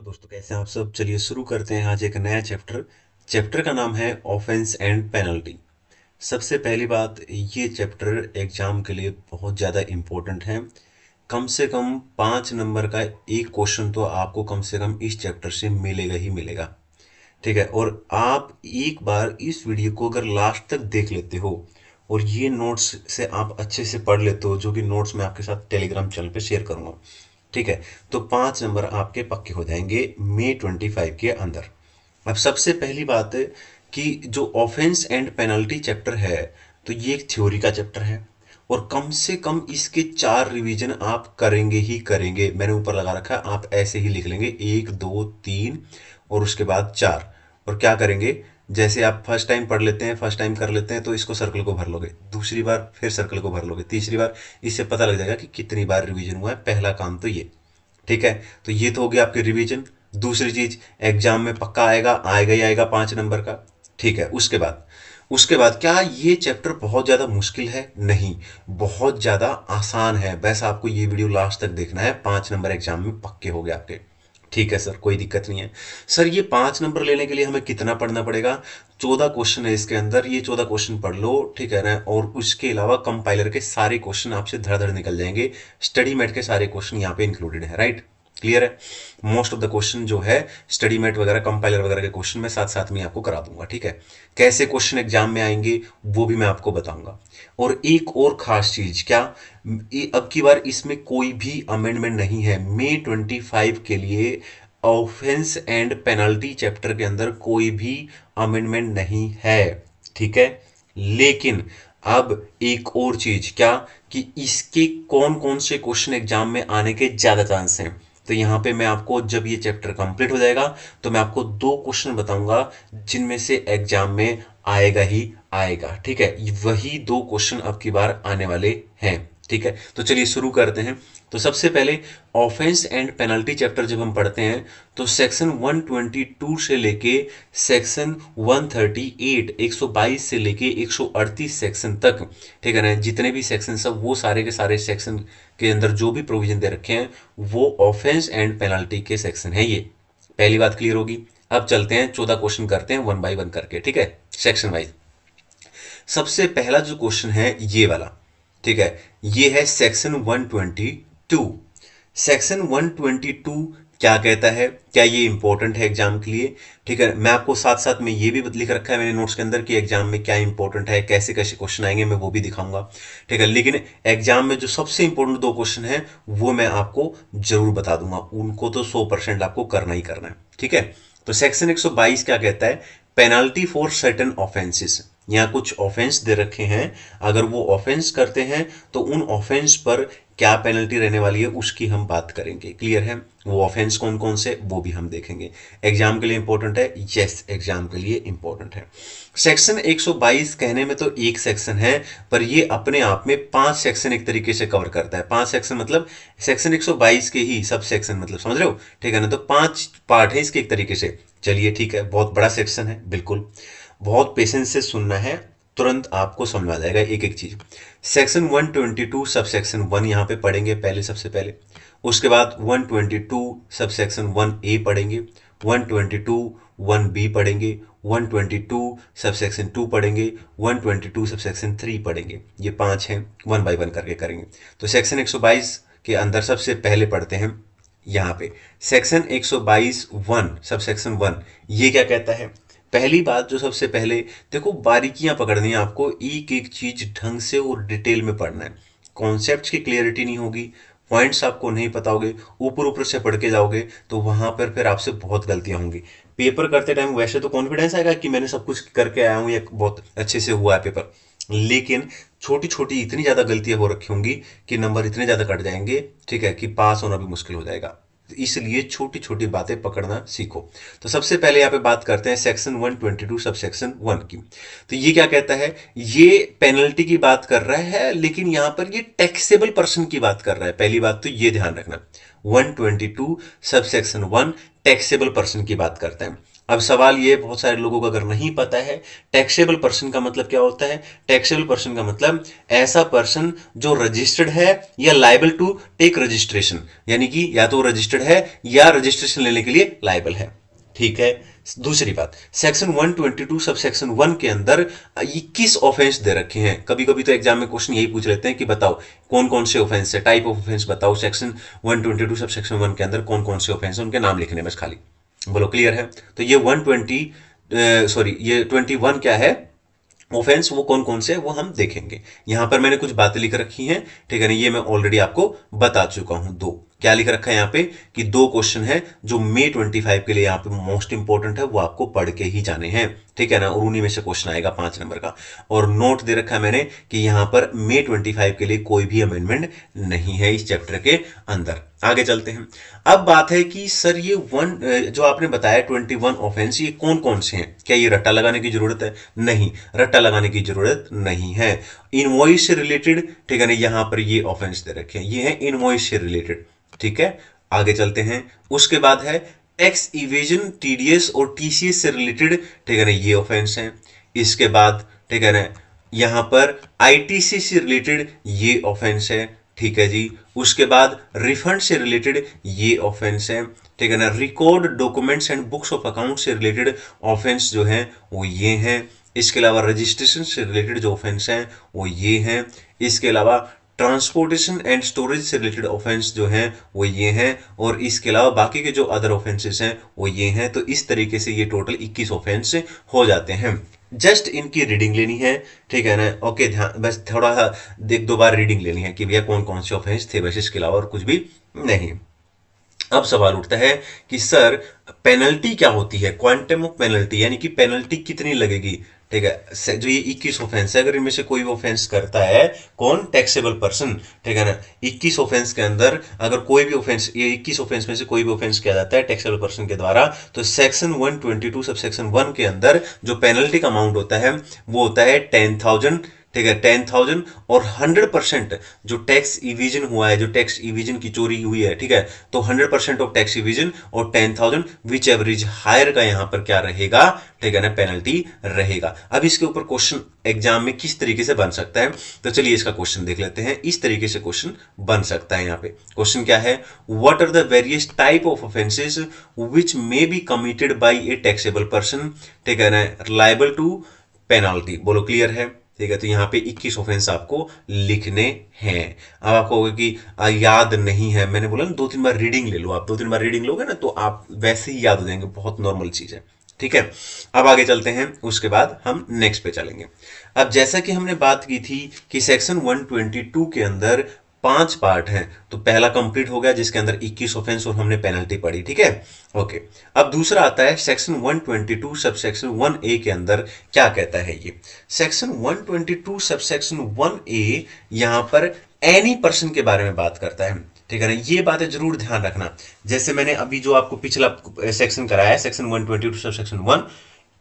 दोस्तों कैसे हैं आप सब। चलिए शुरू करते हैं आज एक नया चैप्टर। चैप्टर का नाम है ऑफेंस एंड पेनल्टी। सबसे पहली बात, ये चैप्टर एग्जाम के लिए बहुत ज़्यादा इम्पोर्टेंट है। कम से कम 5 नंबर का एक क्वेश्चन तो आपको कम से कम इस चैप्टर से मिलेगा ही मिलेगा। ठीक है, और आप एक बार इस वीडियो को अगर लास्ट तक देख लेते हो और ये नोट्स से आप अच्छे से पढ़ लेते हो, जो कि नोट्स मैं आपके साथ टेलीग्राम चैनल पे शेयर करूंगा, ठीक है, तो 5 नंबर आपके पक्के हो जाएंगे May 25 के अंदर। अब सबसे पहली बात है कि जो ऑफेंस एंड पेनल्टी चैप्टर है, तो ये एक थ्योरी का चैप्टर है और कम से कम इसके 4 रिवीजन आप करेंगे ही करेंगे। मैंने ऊपर लगा रखा है, आप ऐसे ही लिख लेंगे 1 2 3 और उसके बाद 4। और क्या करेंगे, जैसे आप फर्स्ट टाइम पढ़ लेते हैं, फर्स्ट टाइम कर लेते हैं, तो इसको सर्कल को भर लोगे, दूसरी बार फिर सर्कल को भर लोगे, तीसरी बार। इससे पता लग जाएगा कि कितनी बार रिवीजन हुआ है। पहला काम तो ये, ठीक है। तो ये तो हो गया आपके रिवीजन। दूसरी चीज, एग्जाम में पक्का आएगा, आएगा ही आएगा 5 नंबर का, ठीक है। उसके बाद क्या ये चैप्टर बहुत ज्यादा मुश्किल है? नहीं, बहुत ज्यादा आसान है। बस आपको ये वीडियो लास्ट तक देखना है, 5 नंबर एग्जाम में पक्के हो गए आपके। ठीक है सर, कोई दिक्कत नहीं है। सर ये 5 नंबर लेने के लिए हमें कितना पढ़ना पड़ेगा? 14 क्वेश्चन है इसके अंदर, ये 14 क्वेश्चन पढ़ लो, ठीक है ना। और उसके अलावा कंपाइलर के सारे क्वेश्चन आपसे धड़ धड़ निकल जाएंगे। स्टडी मेट के सारे क्वेश्चन यहाँ पे इंक्लूडेड है, राइट? क्लियर है? मोस्ट ऑफ द क्वेश्चन जो है स्टडी मेट वगैरह कंपाइलर वगैरह के क्वेश्चन मैं साथ साथ में आपको करा दूंगा, ठीक है। कैसे क्वेश्चन एग्जाम में आएंगे वो भी मैं आपको बताऊंगा। और एक और खास चीज क्या, अब की बार इसमें कोई भी अमेंडमेंट नहीं है। May 25 के लिए ऑफेंस एंड पेनल्टी चैप्टर के अंदर कोई भी अमेंडमेंट नहीं है, ठीक है। लेकिन अब एक और चीज क्या, कि इसके कौन कौन से क्वेश्चन एग्जाम में आने के ज्यादा चांस हैं। तो यहां पे मैं आपको, जब ये चैप्टर कंप्लीट हो जाएगा, तो मैं आपको 2 क्वेश्चन बताऊंगा जिनमें से एग्जाम में आएगा ही आएगा, ठीक है। वही 2 क्वेश्चन अब की बार आने वाले हैं, ठीक है। तो चलिए शुरू करते हैं। तो सबसे पहले ऑफेंस एंड पेनल्टी चैप्टर जब हम पढ़ते हैं, तो सेक्शन 122 से लेके सेक्शन 138, 122 से लेके 138 सेक्शन तक, ठीक है ना, जितने भी सेक्शन सब, वो सारे के सारे सेक्शन के अंदर जो भी प्रोविजन दे रखे हैं वो ऑफेंस एंड पेनल्टी के सेक्शन है। ये पहली बात क्लियर होगी। अब चलते हैं, 14 क्वेश्चन करते हैं 1 बाय 1 करके, ठीक है, सेक्शन वाइज। सबसे पहला जो क्वेश्चन है ये वाला, ठीक है, ये है सेक्शन 122। सेक्शन 122 क्या कहता है, क्या ये इंपॉर्टेंट है एग्जाम के लिए? ठीक है, मैं आपको साथ साथ में ये भी लिख रखा है मैंने नोट्स के अंदर कि एग्जाम में क्या इंपॉर्टेंट है, कैसे कैसे क्वेश्चन आएंगे, मैं वो भी दिखाऊंगा, ठीक है। लेकिन एग्जाम में जो सबसे इंपॉर्टेंट 2 क्वेश्चन है वो मैं आपको जरूर बता दूंगा, उनको तो 100% आपको करना ही करना है, ठीक है। तो सेक्शन 122 क्या कहता है, पेनाल्टी फॉर सर्टेन ऑफेंसेस। यहाँ कुछ ऑफेंस दे रखे हैं, अगर वो ऑफेंस करते हैं तो उन ऑफेंस पर क्या पेनल्टी रहने वाली है उसकी हम बात करेंगे। क्लियर है? वो ऑफेंस कौन कौन से वो भी हम देखेंगे। एग्जाम के लिए इंपॉर्टेंट है, यस एग्जाम के लिए इंपॉर्टेंट है। सेक्शन 122 कहने में तो एक सेक्शन है, पर ये अपने आप में 5 सेक्शन एक तरीके से कवर करता है। 5 सेक्शन मतलब सेक्शन 122 के ही सब सेक्शन, मतलब समझ रहे हो, ठीक है ना। तो 5 पार्ट है इसके एक तरीके से। चलिए ठीक है, बहुत बड़ा सेक्शन है, बिल्कुल बहुत पेशेंस से सुनना है, तुरंत आपको समझ आ जाएगा एक एक चीज। सेक्शन 122 सब सेक्शन 1 यहाँ पे पढ़ेंगे पहले, सबसे पहले। उसके बाद 122 सब सेक्शन 1A पढ़ेंगे, 122 1B पढ़ेंगे, 122 सब सेक्शन 2 पढ़ेंगे, 122 सब सेक्शन 3 पढ़ेंगे। ये 5 हैं, 1 बाय 1 करके करेंगे। तो सेक्शन 122 के अंदर सबसे पहले पढ़ते हैं यहाँ पे सेक्शन 122 1 सब सेक्शन 1। ये क्या कहता है? पहली बात जो सबसे पहले देखो, बारीकियां पकड़नी है आपको, एक एक चीज ढंग से और डिटेल में पढ़ना है। कॉन्सेप्ट्स की क्लियरिटी नहीं होगी, पॉइंट्स आपको नहीं पता होगे, ऊपर ऊपर से पढ़ के जाओगे तो वहां पर फिर आपसे बहुत गलतियां होंगी। पेपर करते टाइम वैसे तो कॉन्फिडेंस आएगा कि मैंने सब कुछ करके आया हूं या बहुत अच्छे से हुआ है पेपर, लेकिन छोटी छोटी इतनी ज्यादा गलतियां हो रखी होंगी कि नंबर इतने ज्यादा कट जाएंगे, ठीक है, कि पास होना भी मुश्किल हो जाएगा। इसलिए छोटी छोटी बातें पकड़ना सीखो। तो सबसे पहले यहाँ पे बात करते हैं सेक्शन 122 सब सेक्शन 1 की। तो ये क्या कहता है, ये पेनल्टी की बात कर रहा है, लेकिन यहां पर ये टैक्सेबल पर्सन की बात कर रहा है। पहली बात तो ये ध्यान रखना, 122 सब सेक्शन 1 टैक्सेबल पर्सन की बात करता है। अब सवाल ये बहुत सारे लोगों को अगर नहीं पता है, टैक्सेबल पर्सन का मतलब क्या होता है? टैक्सेबल पर्सन का मतलब ऐसा पर्सन जो रजिस्टर्ड है या लाइबल टू टेक रजिस्ट्रेशन, यानी कि या तो रजिस्टर्ड है या रजिस्ट्रेशन लेने के लिए लाइबल है। ठीक है। दूसरी बात, सेक्शन 122 सब सेक्शन 1 के अंदर 21 ऑफेंस दे रखे हैं। कभी कभी तो एग्जाम में क्वेश्चन यही पूछ लेते हैं कि बताओ कौन कौन से ऑफेंस है, टाइप ऑफ ऑफेंस बताओ, सेक्शन 122 सब सेक्शन 1 के अंदर कौन कौन से ऑफेंस है, उनके नाम लिखने बस खाली। बोलो क्लियर है? तो ये 120 सॉरी ये 21 क्या है ऑफेंस, वो कौन कौन से है वो हम देखेंगे। यहां पर मैंने कुछ बातें लिख रखी हैं, ठीक है ना, ये मैं ऑलरेडी आपको बता चुका हूं। दो क्या लिख रखा है यहाँ पे कि दो क्वेश्चन है जो May 25 के लिए यहाँ पे मोस्ट इंपॉर्टेंट है, वो आपको पढ़ के ही जाने हैं, ठीक है ना, और उन्हीं में से क्वेश्चन आएगा 5 नंबर का। और नोट दे रखा है मैंने कि यहां पर May 25 के लिए कोई भी अमेंडमेंट नहीं है इस चैप्टर के अंदर। आगे चलते हैं। अब बात है कि सर ये जो आपने बताया 21 ऑफेंस, ये कौन कौन से हैं? क्या ये रट्टा लगाने की जरूरत है? नहीं, रट्टा लगाने की जरूरत नहीं है। इनवॉइस से रिलेटेड, ठीक है ना, यहां पर ये ऑफेंस दे रखे हैं, ये है इनवॉइस से रिलेटेड। ठीक है, आगे चलते हैं। उसके बाद है टैक्स इवेजन, टीडीएस और टीसीएस से रिलेटेड, ठीक है ना, ये ऑफेंस है। इसके बाद, ठीक है ना, यहां पर आईटीसी से रिलेटेड ये ऑफेंस है, ठीक है जी। उसके बाद रिफंड से रिलेटेड ये ऑफेंस है, ठीक है ना। Record documents and books of account से रिलेटेड ऑफेंस जो है वो ये हैं। इसके अलावा रजिस्ट्रेशन से रिलेटेड जो ऑफेंस हैं वो ये हैं। इसके अलावा ट्रांसपोर्टेशन एंड स्टोरेज से रिलेटेड ऑफेंस जो हैं वो ये हैं। और इसके अलावा बाकी के जो अदर ऑफेंसेस हैं वो ये हैं। तो इस तरीके से ये टोटल 21 ऑफेंस हो जाते हैं। जस्ट इनकी रीडिंग लेनी है, ठीक है ना। ओके, ध्यान, बस थोड़ा सा एक दो बार रीडिंग लेनी है कि भैया कौन कौन से ऑफेंस थे, बस इसके अलावा और कुछ भी नहीं। अब सवाल उठता है कि सर पेनल्टी क्या होती है, क्वांटम ऑफ पेनल्टी, यानी कि पेनल्टी कितनी लगेगी? ठीक है, जो ये 21 ऑफेंस है, अगर इनमें से कोई ऑफेंस करता है कौन, टैक्सेबल पर्सन, ठीक है ना, 21 ऑफेंस के अंदर अगर कोई भी ऑफेंस, ये 21 ऑफेंस में से कोई भी ऑफेंस किया जाता है टैक्सेबल पर्सन के द्वारा, तो सेक्शन 122 सब सेक्शन 1 के अंदर जो पेनल्टी का अमाउंट होता है वो होता है 10,000, ठीक है, 10,000। और 100% जो टैक्स इविजन हुआ है, जो टैक्स इविजन की चोरी हुई है, ठीक है, तो 100% ऑफ टैक्स इविजन और 10,000 विच एवरेज हायर का यहां पर क्या रहेगा, ठीक है ना, पेनल्टी रहेगा। अब इसके ऊपर क्वेश्चन एग्जाम में किस तरीके से बन सकता है, तो चलिए इसका क्वेश्चन देख लेते हैं। इस तरीके से क्वेश्चन बन सकता है। यहाँ पे क्वेश्चन क्या है, what are the various type of offences which may be committed by a taxable person, ठीक है ना, लायबल टू पेनाल्टी। बोलो क्लियर है? ठीक है, तो यहाँ पे 21 ऑफेंस आपको लिखने हैं। अब आपको होगा कि याद नहीं है, मैंने बोला ना 2-3 बार रीडिंग ले लो। आप 2-3 बार रीडिंग लोगे ना तो आप वैसे ही याद हो जाएंगे, बहुत नॉर्मल चीज है। ठीक है, अब आगे चलते हैं, उसके बाद हम नेक्स्ट पे चलेंगे। अब जैसा कि हमने बात की थी कि सेक्शन 122 के अंदर 5 पार्ट हैं, तो पहला कंप्लीट हो गया जिसके अंदर 21 ऑफेंस और हमने पेनल्टी पढ़ी, ठीक है। ओके, अब दूसरा आता है सेक्शन 122 सब सेक्शन 1A के अंदर क्या कहता है ये। सेक्शन 122 सब सेक्शन 1A यहां पर एनी पर्सन के बारे में बात करता है, ठीक है ना। ये बातें जरूर ध्यान रखना। जैसे मैंने अभी जो आपको पिछला सेक्शन कराया है सेक्शन 122 सब सेक्शन 1,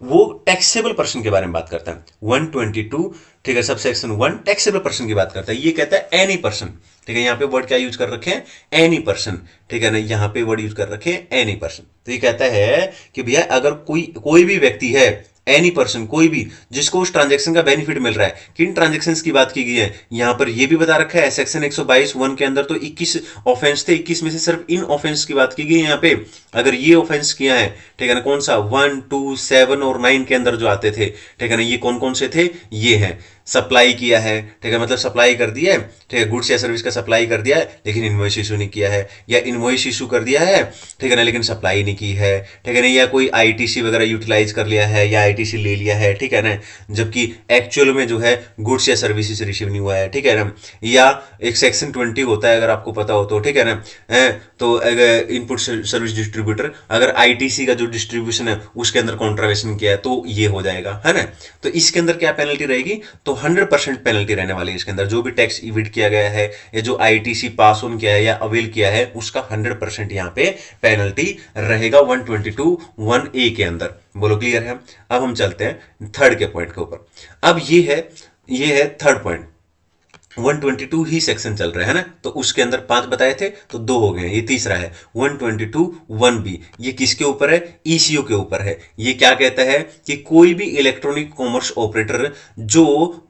वो टैक्सेबल पर्सन के बारे में बात करता है। 122, ठीक है, सब सेक्शन 1 टैक्सेबल पर्सन की बात करता है। ये कहता है एनी पर्सन, ठीक है, यहां पे वर्ड क्या यूज कर रखे हैं, एनी पर्सन, ठीक है ना, यहां पे वर्ड यूज कर रखे हैं एनी पर्सन। तो ये कहता है कि भैया अगर कोई भी व्यक्ति है, एनी पर्सन, कोई भी जिसको उस ट्रांजेक्शन का बेनिफिट मिल रहा है। किन ट्रांजेक्शन्स की बात की गई है यहां पर, यह भी बता रखा है सेक्शन 122(1) के अंदर तो 21 ऑफेंस थे, 21 में से सिर्फ इन ऑफेंस की बात की गई है यहाँ पे। अगर ये ऑफेंस किया है, ठीक है ना, कौन सा 1, 2, 7 और 9 के अंदर जो आते थे, ठीक है ना, ये कौन कौन से थे, ये है सप्लाई किया है, ठीक है, मतलब सप्लाई कर दिया है, ठीक है, गुड्स या सर्विस का सप्लाई कर दिया है लेकिन इनवॉइस इशू नहीं किया है, या इनवॉइस इशू कर दिया है, ठीक है ना, लेकिन सप्लाई नहीं की है, ठीक है ना, या कोई आईटीसी वगैरह यूटिलाइज कर लिया है या आईटीसी ले लिया है, ठीक है ना, जबकि एक्चुअल में जो है गुड्स या सर्विसेज रिसीव नहीं हुआ है, ठीक है ना। या एक सेक्शन 20 होता है, अगर आपको पता हो तो, ठीक है ना, तो इनपुट सर्विस डिस्ट्रीब्यूटर अगर आईटीसी का जो डिस्ट्रीब्यूशन है उसके अंदर कॉन्ट्रावेशन किया है तो ये हो जाएगा, है ना। तो इसके अंदर क्या पेनल्टी रहेगी, तो 100% पेनल्टी रहने वाली है इसके अंदर। जो भी टैक्स इविट किया गया है या जो आईटीसी पास ऑन किया है या अवेल किया है उसका 100% यहां पे पेनल्टी रहेगा 122(1)(a) के अंदर। बोलो क्लियर है? अब हम चलते हैं थर्ड के पॉइंट के ऊपर। अब ये है थर्ड पॉइंट। 122 ही सेक्शन चल रहा है ना, तो उसके अंदर 5 बताए थे तो 2 हो गए, ये तीसरा है 122 1B। ये किसके ऊपर है? ईसीयू के ऊपर है। ये क्या कहता है कि कोई भी इलेक्ट्रॉनिक कॉमर्स ऑपरेटर जो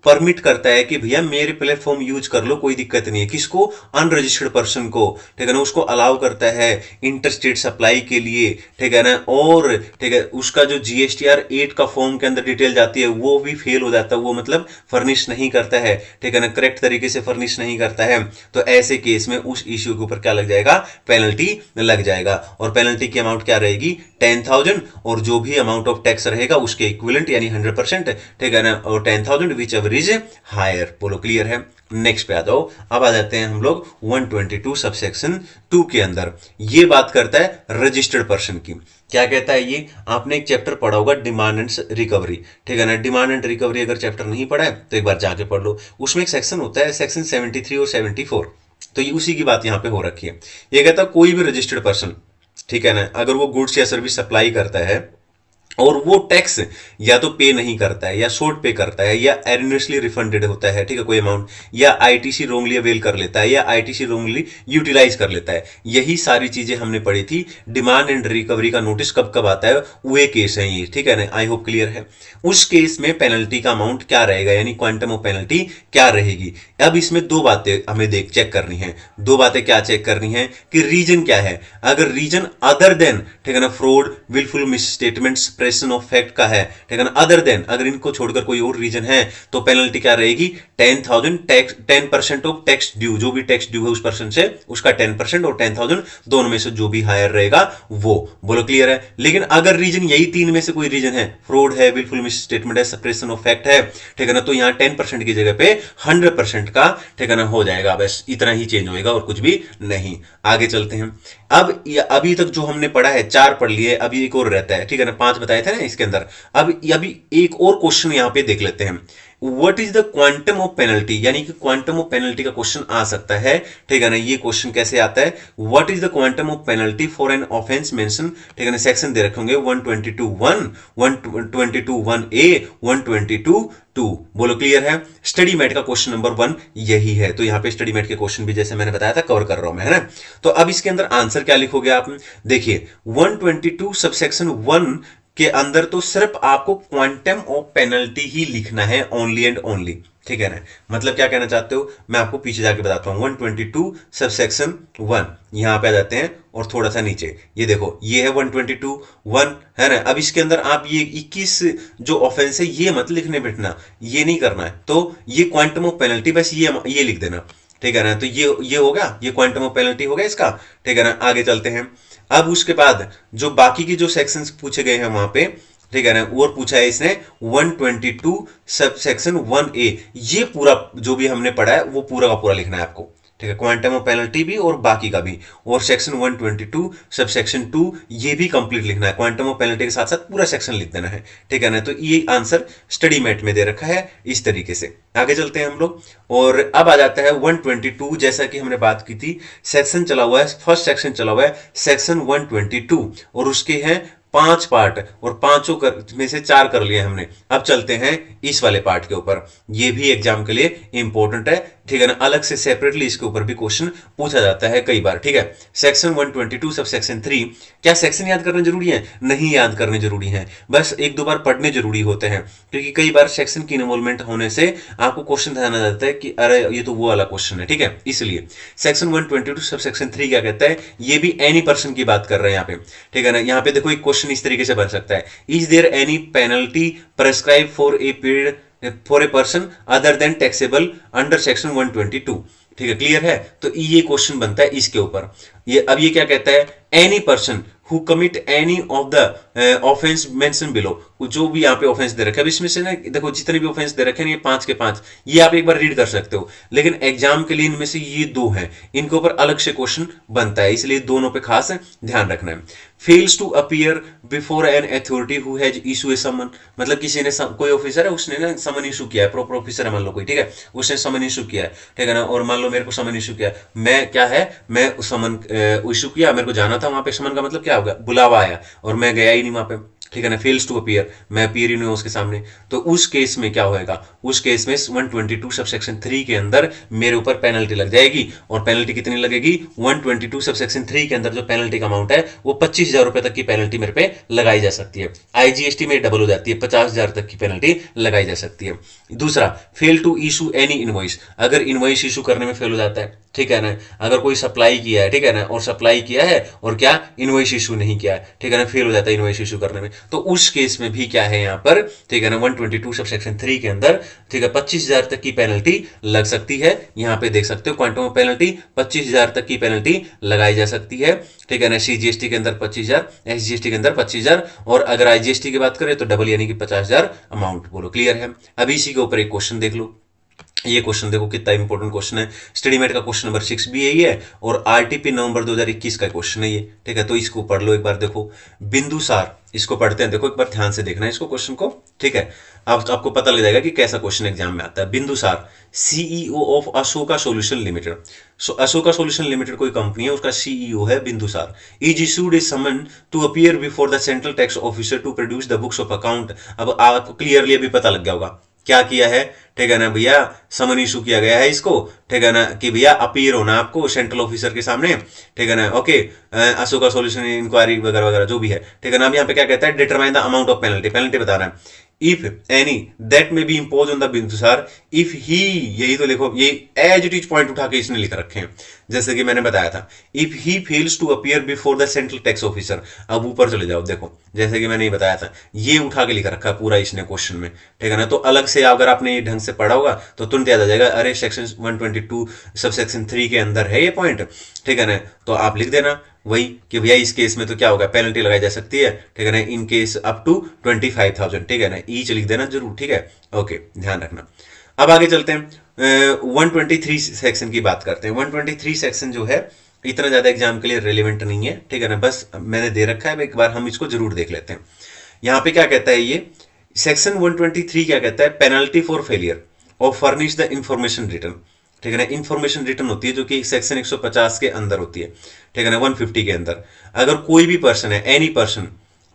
परमिट करता है कि भैया मेरे प्लेटफॉर्म यूज कर लो, कोई दिक्कत नहीं है, किसको? अनरजिस्टर्ड पर्सन को, ठीक है ना, उसको अलाउ करता है इंटरस्टेट सप्लाई के लिए, ठीक है ना। और ठीक है, उसका जो जीएसटीआर 8 का फॉर्म के अंदर डिटेल जाती है वो भी फेल हो जाता है, वो मतलब फर्निश नहीं करता है, ठीक है ना, करेक्ट तरीके से फर्निश नहीं करता है, तो ऐसे केस में उस इश्यू के ऊपर क्या लग जाएगा? पेनल्टी लग जाएगा। और पेनल्टी की अमाउंट क्या रहेगी? 10,000, और जो भी अमाउंट ऑफ टैक्स रहेगा उसके इक्विवेलेंट यानी 100%, ठीक है ना, और 10,000 विच एवर इज हायर। बोलो क्लियर है? नेक्स्ट पे आ जाओ। अब आ जाते हैं हम लोग 122 सबसेक्शन 2 के अंदर। ये बात करता है रजिस्टर्ड पर्सन की। क्या कहता है ये? आपने एक चैप्टर पढ़ा होगा डिमांड एंड रिकवरी, ठीक है ना। डिमांड एंड रिकवरी अगर चैप्टर नहीं पढ़ा है तो एक बार जाके पढ़ लो। उसमें एक सेक्शन होता है सेक्शन 73 और 74, तो ये उसी की बात यहां पे हो रखी है। ये कहता है कोई भी रजिस्टर्ड पर्सन, ठीक है ना, अगर वो गुड्स या सर्विस सप्लाई करता है और वो टैक्स या तो पे नहीं करता है, या शॉर्ट पे करता है, या एरनेसली रिफंडेड होता है, ठीक है, कोई अमाउंट, या आईटीसी रोंगली अवेल कर लेता है, या आईटीसी रोंगली यूटिलाइज कर लेता है, यही सारी चीजें हमने पढ़ी थी। डिमांड एंड रिकवरी का नोटिस कब कब आता है? वो केस है ये, ठीक है ना। आई होप क्लियर है। उस केस में पेनल्टी का अमाउंट क्या रहेगा, यानी क्वांटम ऑफ पेनल्टी क्या रहेगी। अब इसमें दो बातें हमें चेक करनी है। दो बातें क्या चेक करनी है कि रीजन क्या है। अगर रीजन अदर देन, ठीक है ना, fraud, wilful misstatement, suppression of fact का है, ठीक है ना, अदर देन, अगर इनको छोड़कर कोई और रीजन है तो पेनल्टी क्या रहेगी? 10,000 टैक्स, 10% ऑफ टैक्स ड्यू, जो भी टैक्स ड्यू है उस पर्सन से उसका 10% और 10,000 दोनों में से जो भी हायर रहेगा वो। बोलो क्लियर है? लेकिन अगर रीजन यही तीन में से कोई रीजन है, फ्रॉड है, विलफुल मिसस्टेटमेंट है, सप्रेशन ऑफ फैक्ट है, ठीक है ना, तो यहां 10% की जगह पे 100% का, ठीक है ना, हो जाएगा। बस इतना ही चेंज होएगा और कुछ भी नहीं। आगे चलते हैं। अब अभी तक जो हमने पढ़ा है 4 पढ़ लिए, अभी एक और रहता है, ठीक है ना, 5 बताए थे ना इसके अंदर। अब अभी एक और क्वेश्चन यहां पे देख लेते हैं। What is the quantum of penalty, यानी कि क्वांटम ऑफ पेनल्टी का क्वेश्चन आ सकता है, ठीक है ना। ये क्वेश्चन कैसे आता है? What is the quantum of penalty for an offence mention, ठीक है ना, सेक्शन दे रखे होंगे 122(1), 122(1)(a), 122(2). बोलो क्लियर है? स्टडी मेट का क्वेश्चन नंबर 1 यही है। तो यहां पे स्टडी मेट के क्वेश्चन भी जैसे मैंने बताया था कवर कर रहा हूं मैं, है ना। तो अब इसके अंदर आंसर क्या लिखोगे आप? देखिए 122 सबसेक्शन 1 के अंदर तो सिर्फ आपको क्वांटम ऑफ पेनल्टी ही लिखना है, ओनली एंड ओनली, ठीक है ना। मतलब क्या कहना चाहते हो, मैं आपको पीछे जाके बताता हूं। 122 सबसेक्शन 1 यहां पे आ जाते हैं और थोड़ा सा नीचे ये देखो, ये है 122(1), है ना। अब इसके अंदर आप ये 21 जो ऑफेंस है ये मत लिखने बैठना, ये नहीं करना है। तो ये क्वांटम ऑफ पेनल्टी बस ये लिख देना, ठीक है ना। तो ये हो गया, ये क्वांटम ऑफ पेनल्टी हो गया इसका, ठीक है ना। आगे चलते हैं। अब उसके बाद जो बाकी की जो सेक्शंस पूछे गए हैं वहां पे, ठीक है ना, और पूछा है इसने 122 सब सेक्शन 1A। ये पूरा जो भी हमने पढ़ा है वो पूरा का पूरा लिखना है आपको, ठीक है, क्वांटम ऑफ पेनल्टी भी और बाकी का भी। और सेक्शन 122 सब सेक्शन 2 ये भी कंप्लीट लिखना है, क्वांटम ऑफ पेनल्टी के साथ साथ पूरा सेक्शन लिख देना है, ठीक है ना। तो ये आंसर स्टडी मेट में दे रखा है इस तरीके से। आगे चलते हैं हम लोग। और अब आ जाता है 122, जैसा कि हमने बात की थी, सेक्शन चला हुआ है, फर्स्ट सेक्शन चला हुआ है सेक्शन 122, और उसके हैं 5 पार्ट, और पांचों में से 4 कर लिए हमने। अब चलते हैं इस वाले पार्ट के ऊपर। ये भी एग्जाम के लिए इंपॉर्टेंट है, ठीक है ना। अलग से सेपरेटली इसके ऊपर भी क्वेश्चन पूछा जाता है कई बार, ठीक है। Section 122 sub section 3। क्या सेक्शन याद करना जरूरी है? नहीं याद करने जरूरी है, बस एक दो बार पढ़ने जरूरी होते हैं, क्योंकि कई बार सेक्शन की इन्वॉल्वमेंट होने से आपको क्वेश्चन ध्यान आ जाता है कि अरे ये तो वो वाला क्वेश्चन है, ठीक है। इसलिए सेक्शन 122 सब सेक्शन 3 क्या कहता है? ये भी एनी पर्सन की बात कर रहे हैं यहाँ पे, ठीक है ना। यहाँ पे देखो एक क्वेश्चन इस तरीके से बन सकता है, is there any penalty prescribe for a period for a person other than taxable under section 122, ठीक है, क्लियर है। तो ये क्वेश्चन बनता है इसके ऊपर। ये अब ये क्या कहता है? Any person who commit any of the offence mention below, जो भी यहाँ पे ऑफेंस दे रखे हैं, अब इसमें से ना देखो जितने भी ऑफेंस दे रखे हैं ये 5 के 5, ये आप एक बार रीड कर सकते हो, लेकिन एग्जाम के लिए इनमें से ये 2 हैं, इनके ऊपर अलग से क्वेश्चन बनता है, इसलिए दोनों पे खास ध्यान रखना है। Fails to appear before an authority who has issue a summon, मतलब किसी ने कोई ऑफिसर है उसने ना समन इशू किया है, प्रॉपर ऑफिसर है मान लो कोई, ठीक है, उसने समन इशू किया है, ठीक है ना। और मान लो मेरे को समन इशू किया, मैं क्या है, मैं समन इशू किया, मेरे को जाना था वहां पे, समन का मतलब क्या होगा? बुलावा आया, और मैं गया ही नहीं वहां पे, ठीक है ना, फेल्स टू अपीयर, मैं अपीयर ही नहीं हूं उसके सामने, तो उस केस में क्या होएगा, उस केस में 122 सबसेक्शन 3 के अंदर मेरे ऊपर पेनल्टी लग जाएगी। और पेनल्टी कितनी लगेगी, 122 सबसेक्शन 3 के अंदर जो पेनल्टी का अमाउंट है वो 25,000 रुपए तक की पेनल्टी मेरे पे लगाई जा सकती है। आईजीएसटी में डबल हो जाती है, 50,000 तक की पेनल्टी लगाई जा सकती है। दूसरा, fail to issue any invoice, अगर इनवॉइस इशू करने में फेल हो जाता है, ठीक है ना, अगर कोई सप्लाई किया है, ठीक है ना, और सप्लाई किया है और क्या इनवॉइस इशू नहीं किया है, ठीक है ना, फेल हो जाता है इनवॉइस इशू करने में, तो उस केस में भी क्या है यहाँ पर, ठीक है ना, 122 सबसेक्शन 3 के अंदर, ठीक है, 25,000 तक की पेनल्टी लग सकती है। यहाँ पे देख सकते हो क्वांटम ऑफ पेनल्टी 25,000 तक की पेनल्टी लगाई जा सकती है, ठीक है ना, सीजीएसटी के अंदर 25,000, एसजीएसटी के अंदर 25,000, और अगर आईजीएसटी की बात करें तो डबल यानी कि 50,000 अमाउंट। बोलो क्लियर है। अभी इसी के ऊपर एक क्वेश्चन देख लो, ये क्वेश्चन देखो कितना इंपॉर्टेंट क्वेश्चन है, स्टडीमेट का क्वेश्चन नंबर 6 भी यही है और आरटीपी नवंबर 2021 का क्वेश्चन है ये, ठीक है, तो इसको पढ़ लो एक बार। देखो बिंदुसार, इसको पढ़ते हैं, देखो एक बार ध्यान से देखना है इसको क्वेश्चन को, ठीक है, अब आपको पता लग जाएगा कि कैसा क्वेश्चन एग्जाम में आता है। Bindusar CEO of Ashoka solution limited, Ashoka solution limited कोई कंपनी है, उसका सीईओ है Bindusar, is issued a summon to appear before the central tax officer to produce the books of account. अब आपको क्लियरली अभी पता लग गया होगा क्या किया है, ठीक है ना भैया, समन इशू किया गया है इसको, ठीक है ना, कि भैया अपीयर होना आपको सेंट्रल ऑफिसर के सामने, ठीक है ना, ओके, अशोका सॉल्यूशन इंक्वायरी वगैरह वगैरह जो भी है, ठीक है ना। अब यहाँ पे क्या कहता है, determine the amount of penalty, penalty बता रहा है, if any that may be impose on the Bindusar if he, यही तो लिखो, ये एज इट इज पॉइंट उठा के इसने लिख रखे हैं जैसे कि मैंने बताया था, if he fails to appear before the central tax officer. अब ऊपर चले जाओ, देखो जैसे कि मैंने ये बताया था, ये उठा के लिख रखा है पूरा इसने क्वेश्चन में, ठीक है ना, तो अलग से अगर आपने ये ढंग से पढ़ा होगा तो तुरंत याद आ जाएगा, अरे सेक्शन 122 सब सेक्शन 3 के अंदर है ये पॉइंट, ठीक है ना, तो आप लिख देना वही कि भैया इस केस में तो क्या होगा, पेनल्टी लगाई जा सकती है, ठीक है ना, इन केस अप टू 25,000, ठीक है ना, ईच लिख देना जरूर, ठीक है, ओके, ध्यान रखना। अब आगे चलते हैं, 123 सेक्शन की बात करते हैं। 123 सेक्शन जो है इतना ज्यादा एग्जाम के लिए रेलिवेंट नहीं है, ठीक है ना, बस मैंने दे रखा है, एक बार हम इसको जरूर देख लेते हैं। यहाँ पे क्या कहता है ये सेक्शन 123 क्या कहता है, पेनल्टी फॉर फेलियर और फर्निश द इंफॉर्मेशन रिटर्न, ठीक है ना, इंफॉर्मेशन रिटर्न होती है जो कि सेक्शन 150 के अंदर होती है, ठीक है ना, 150 के अंदर। अगर कोई भी पर्सन है, एनी पर्सन,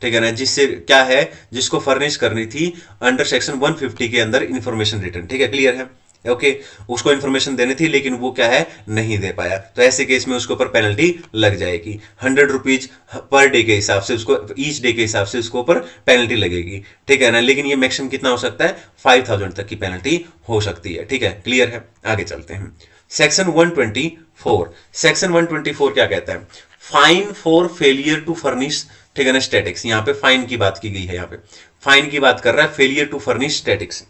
ठीक है ना, जिससे क्या है, जिसको फर्निश करनी थी अंडर सेक्शन 150 के अंदर इंफॉर्मेशन रिटर्न, ठीक है, क्लियर है, ओके, उसको इंफॉर्मेशन देनी थी लेकिन वो क्या है, नहीं दे पाया, तो ऐसे केस में उसके ऊपर पेनल्टी लग जाएगी 100 रुपीज पर डे के हिसाब से, उसको ईच डे के हिसाब से उसके ऊपर पेनल्टी लगेगी, ठीक है ना, लेकिन ये मैक्सिमम कितना हो सकता है, 5,000 तक की पेनल्टी हो सकती है, ठीक है, क्लियर है। आगे चलते हैं, सेक्शन 124, सेक्शन 124 क्या कहता है, fine for failure to furnish, ठीक है ना, स्टैटिक्स, यहाँ पे फाइन की बात की गई है, यहाँ पे फाइन की बात कर रहा है, फेलियर टू फर्निश स्टैटिक्स,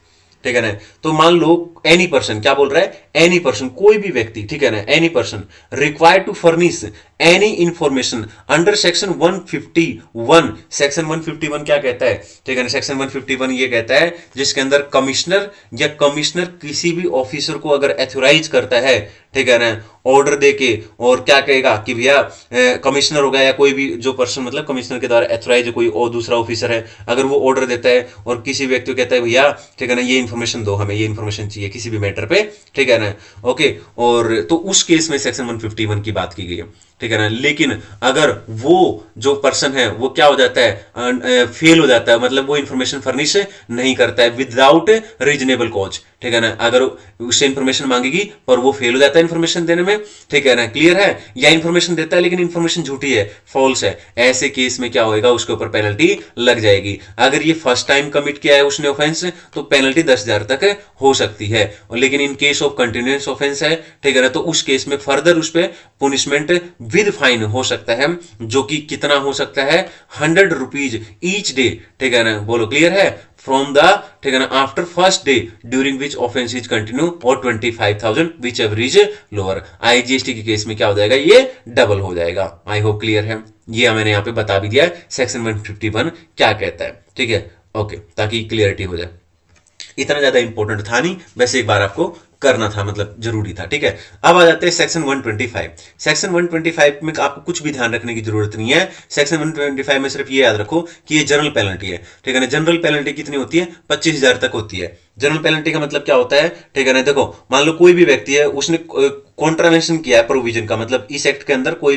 ठीक है ना, तो मान लो एनी पर्सन, क्या बोल रहा है, एनी पर्सन, कोई भी व्यक्ति, ठीक है ना, any person required to furnish any information under section 151, section 151 क्या कहता है, ठीक है ना, सेक्शन 151 ये कहता है जिसके अंदर कमिश्नर या कमिश्नर किसी भी ऑफिसर को अगर एथोराइज करता है, ठीक है ना, ऑर्डर देके, और क्या कहेगा कि भैया कमिश्नर होगा या कोई भी जो पर्सन मतलब कमिश्नर के द्वारा एथोराइज कोई और दूसरा ऑफिसर है, अगर वो ऑर्डर देता है और किसी व्यक्ति को कहता है भैया, ठीक है ना, ये इन्फॉर्मेशन दो, हमें ये इन्फॉर्मेशन चाहिए किसी भी मैटर पे, ठीक है ना, ओके, और तो उस केस में सेक्शन 151 की बात की गई है, ठीक है ना। लेकिन अगर वो जो पर्सन है वो क्या हो जाता है, फेल हो जाता है, मतलब वो इंफॉर्मेशन फर्निश नहीं करता है विदाउट रीजनेबल कॉज, ठीक है ना, अगर उससे इंफॉर्मेशन मांगेगी पर वो फेल हो जाता है इंफॉर्मेशन देने में, ठीक है ना, क्लियर है, या इंफॉर्मेशन देता है लेकिन इंफॉर्मेशन झूठी है, फॉल्स है, ऐसे केस में क्या होएगा, उसके ऊपर पेनल्टी लग जाएगी। अगर ये फर्स्ट टाइम कमिट किया है उसने ऑफेंस तो पेनल्टी 10,000 तक हो सकती है, लेकिन in case of continuous offence है, ठीक है ना, तो उस केस में फर्दर उस पर पुनिशमेंट विद फाइन हो सकता है, जो कि कितना हो सकता है, 100 रुपीज ईच डे, ठीक है ना, बोलो क्लियर है, फ्रॉम द, ठीक है ना, after first day during which offence is continue, और 25,000 विच एवरेज लोअर। आईजीएसटी के केस में क्या हो जाएगा, ये डबल हो जाएगा। आई होप क्लियर है, ये मैंने यहाँ पे बता भी दिया है सेक्शन 151 क्या कहता है, ठीक है, ओके, ताकि क्लियरिटी हो जाए। इतना ज्यादा इंपॉर्टेंट था नहीं, वैसे एक बार आपको करना था, मतलब जरूरी था, ठीक है। अब आ जाते हैं सेक्शन 125। सेक्शन 125 में आपको कुछ भी ध्यान रखने की जरूरत नहीं है। सेक्शन 125 में सिर्फ ये याद रखो कि ये जनरल पेनल्टी है, ठीक है ना, जनरल पेनल्टी कितनी होती है, 25,000 तक होती है, जनरल पेनल्टी का मतलब क्या होता है, ठीक है ना। देखो मान लो कोई भी व्यक्ति है, उसने कॉन्ट्रावेंशन किया है प्रोविजन का, मतलब इस एक्ट के अंदर कोई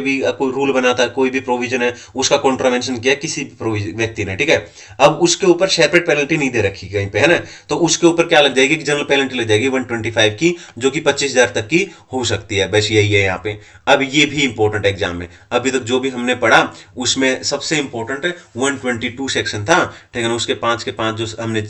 रूल बना था, कोई भी प्रोविजन है, उसका कॉन्ट्रावेंशन किया किसी भी व्यक्ति ने, ठीक है। अब उसके ऊपर सेपरेट पेनल्टी नहीं दे रखी कहीं पे, है ना, तो उसके ऊपर क्या लग जाएगी, जनरल पेनल्टी लग जाएगी 125 की, जो कि 25,000 तक की हो सकती है। बस यही है यहाँ पे। अब ये भी इंपॉर्टेंट एग्जाम में अभी तक जो भी हमने पढ़ा उसमें सबसे इंपॉर्टेंट 122 सेक्शन था, ठीक है ना। उसके 5 के 5 जो हमने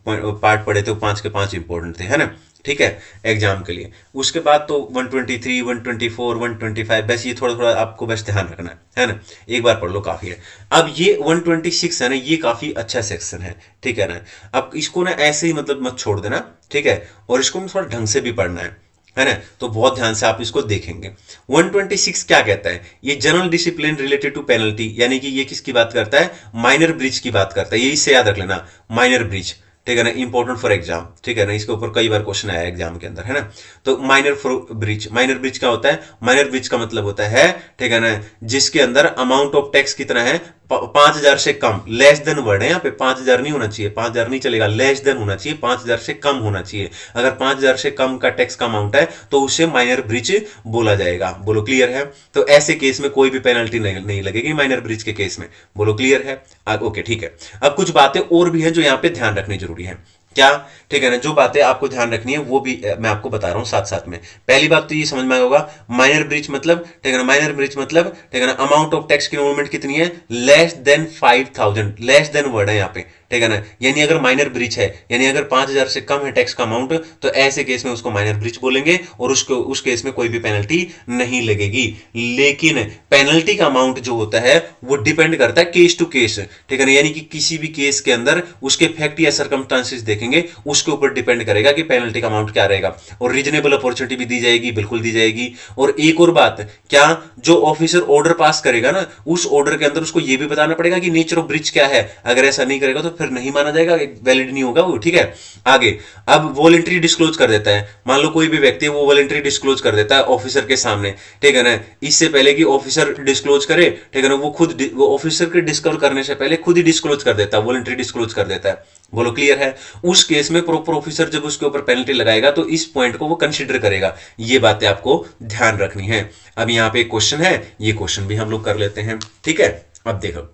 पार्ट पढ़े थे वो 5 के 5 इंपॉर्टेंट थे, है ना, ठीक है, एग्जाम के लिए। उसके बाद तो 123, 124, 125, बस ये थोड़ा थोड़ा आपको बस ध्यान रखना है ना, एक बार पढ़ लो काफी है। अब ये 126 है ना, ये काफी अच्छा सेक्शन है, ठीक है ना। अब इसको ना ऐसे ही मतलब मत छोड़ देना, ठीक है, और इसको थोड़ा ढंग से भी पढ़ना है ना, तो बहुत ध्यान से आप इसको देखेंगे। 126 क्या कहता है, ये general discipline related to penalty, यानी कि ये किसकी बात करता है, माइनर ब्रीच की बात करता है, ये इससे याद रख लेना, माइनर ब्रीच, ठीक है ना, इंपॉर्टेंट फॉर एग्जाम, ठीक है ना, इसके ऊपर कई बार क्वेश्चन आया एग्जाम के अंदर, है ना। तो माइनर ब्रीच, माइनर ब्रीच क्या होता है, माइनर ब्रीच का मतलब होता है, ठीक है ना, जिसके अंदर अमाउंट ऑफ टैक्स कितना है, 5,000 से कम, लेस देन वर्ड है यहाँ पे, 5,000 नहीं होना चाहिए, 5,000 नहीं चलेगा, लेस देन होना चाहिए, 5,000 से कम होना चाहिए। अगर 5,000 से कम का टैक्स का अमाउंट है तो उसे माइनर ब्रीच बोला जाएगा। बोलो क्लियर है। तो ऐसे केस में कोई भी पेनल्टी नहीं लगेगी माइनर ब्रीच के केस में। बोलो क्लियर है। ओके ठीक है। अब कुछ बातें और भी हैं जो यहाँ पे ध्यान रखनी जरूरी है। क्या, ठीक है ना, जो बातें आपको ध्यान रखनी है वो भी मैं आपको बता रहा हूं साथ साथ में। पहली बात तो ये समझ में आया होगा, माइनर ब्रीच मतलब, ठीक है ना, माइनर ब्रीच मतलब, ठीक है ना, अमाउंट ऑफ टैक्स की इन्वॉल्वमेंट कितनी है, less than 5,000, less than word है यहाँ पे, ठीक है ना। यानी अगर माइनर ब्रीच है, यानी अगर 5,000 से कम है टैक्स का अमाउंट, तो ऐसे केस में उसको माइनर ब्रीच बोलेंगे और उस केस में कोई भी पेनल्टी नहीं लगेगी। लेकिन पेनल्टी का अमाउंट जो होता है वो डिपेंड करता है केस टू केस, ठीक है ना, यानी कि किसी भी केस के अंदर उसके फैक्ट या सर्कमस्टांसिस देखेंगे, उसके ऊपर डिपेंड करेगा कि पेनल्टी का अमाउंट क्या रहेगा। और रीजनेबल अपॉर्चुनिटी भी दी जाएगी, बिल्कुल दी जाएगी। और एक और बात, क्या, जो ऑफिसर ऑर्डर पास करेगा ना, उस ऑर्डर के अंदर उसको यह भी बताना पड़ेगा कि नेचर ऑफ ब्रीच क्या है। अगर ऐसा नहीं करेगा तो फिर नहीं माना जाएगा, वैलिड नहीं होगा वो, ठीक है। आगे, अब वॉलंटरी डिस्क्लोज कर देता है, मान लो कोई भी व्यक्ति है वो वॉलंटरी डिस्क्लोज कर देता है ऑफिसर के सामने, ठीक है ना, इससे पहले कि ऑफिसर डिस्क्लोज करे, ठीक है ना, वो ऑफिसर के डिस्कवर करने से पहले खुद ही डिस्क्लोज कर देता है, वॉलंटरी डिस्क्लोज कर देता है। बोलो क्लियर है। उस केस में प्रॉपर ऑफिसर जब उसके ऊपर पेनल्टी लगाएगा तो इस पॉइंट को वो कंसीडर करेगा। ये बातें आपको ध्यान रखनी है। अब यहां पे एक क्वेश्चन है, ये क्वेश्चन भी हम लोग कर लेते हैं, ठीक है। अब देखो,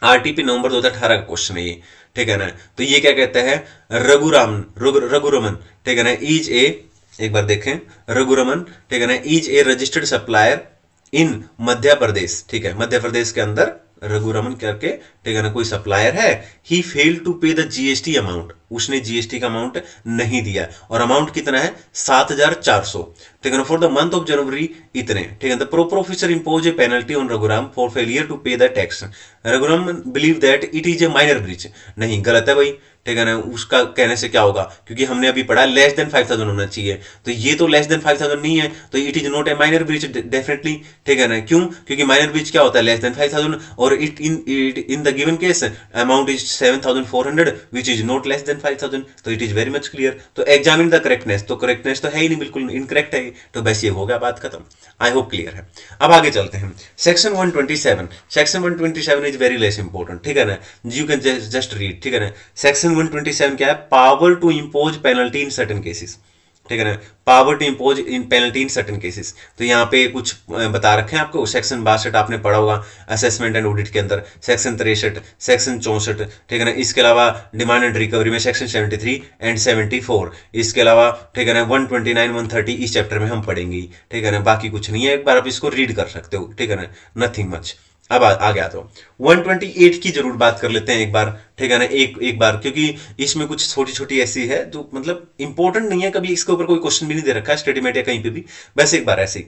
आरटीपी नवंबर 2018 का क्वेश्चन है ये, ठीक है ना। तो ये क्या कहता है, रघुरमन, ठीक है ना, इज ए, एक बार देखें, रघुरमन, ठीक है ना, is a registered supplier in Madhya Pradesh, ठीक है, मध्य प्रदेश के अंदर रघुरमन करके, ठीक है ना, कोई सप्लायर है। ही fail to pay the GST amount, उसने जीएसटी का अमाउंट नहीं दिया, और अमाउंट कितना है, 7,400, ठीक है ना, for the month of January इतने, ठीक है। The proper officer impose a penalty on Raghuram for failure to pay the tax. Raghuram believe that it is a minor breach, नहीं, गलत है भाई, ठीक है ना। उसका कहने से क्या होगा, क्योंकि हमने अभी पढ़ा लेस देन 5,000 होना चाहिए, तो ये तो लेस देन 5,000 नहीं है, तो it is not a minor breach definitely, ठीक है ना। क्यों, क्योंकि माइनर ब्रीच क्या होता है, लेस देन 5,000, और it in the given case amount is 7,400 which is not less than 5,000, तो it is very much clear. तो एग्जामिन द करेक्टनेस, तो करेक्टनेस तो है ही नहीं, बिल्कुल इनकरेक्ट है, तो बस ये हो गया, बात खत्म। आई होप क्लियर है। अब आगे चलते हैं, section 127, section 127 is very less important, ठीक है ना, यू कैन जस्ट रीड, ठीक है ना। सेक्शन 127 क्या है, power to impose penalty in certain cases, ठीक है ना, power to impose in penalty in certain cases. तो यहाँ पे कुछ बता रखे हैं आपको, सेक्शन 62 आपने पढ़ा होगा असेसमेंट एंड ऑडिट के अंदर, सेक्शन 63, सेक्शन 64, ठीक है ना। इसके अलावा डिमांड एंड रिकवरी में सेक्शन 73 एंड 74, इसके अलावा, ठीक है ना, 129, 130 इस चैप्टर में हम पढ़ेंगे, ठीक है ना। बाकी कुछ नहीं है, एक बार आप इसको रीड कर सकते हो, ठीक है ना, नथिंग मच। अब आ गया तो 128 की जरूर बात कर लेते हैं एक बार, ठीक है ना, एक बार, क्योंकि इसमें कुछ छोटी छोटी ऐसी है जो मतलब इंपॉर्टेंट नहीं है, कभी इसके ऊपर कोई क्वेश्चन भी नहीं दे रखा है स्टेटमेंट या कहीं पे भी, बस एक बार ऐसे ही।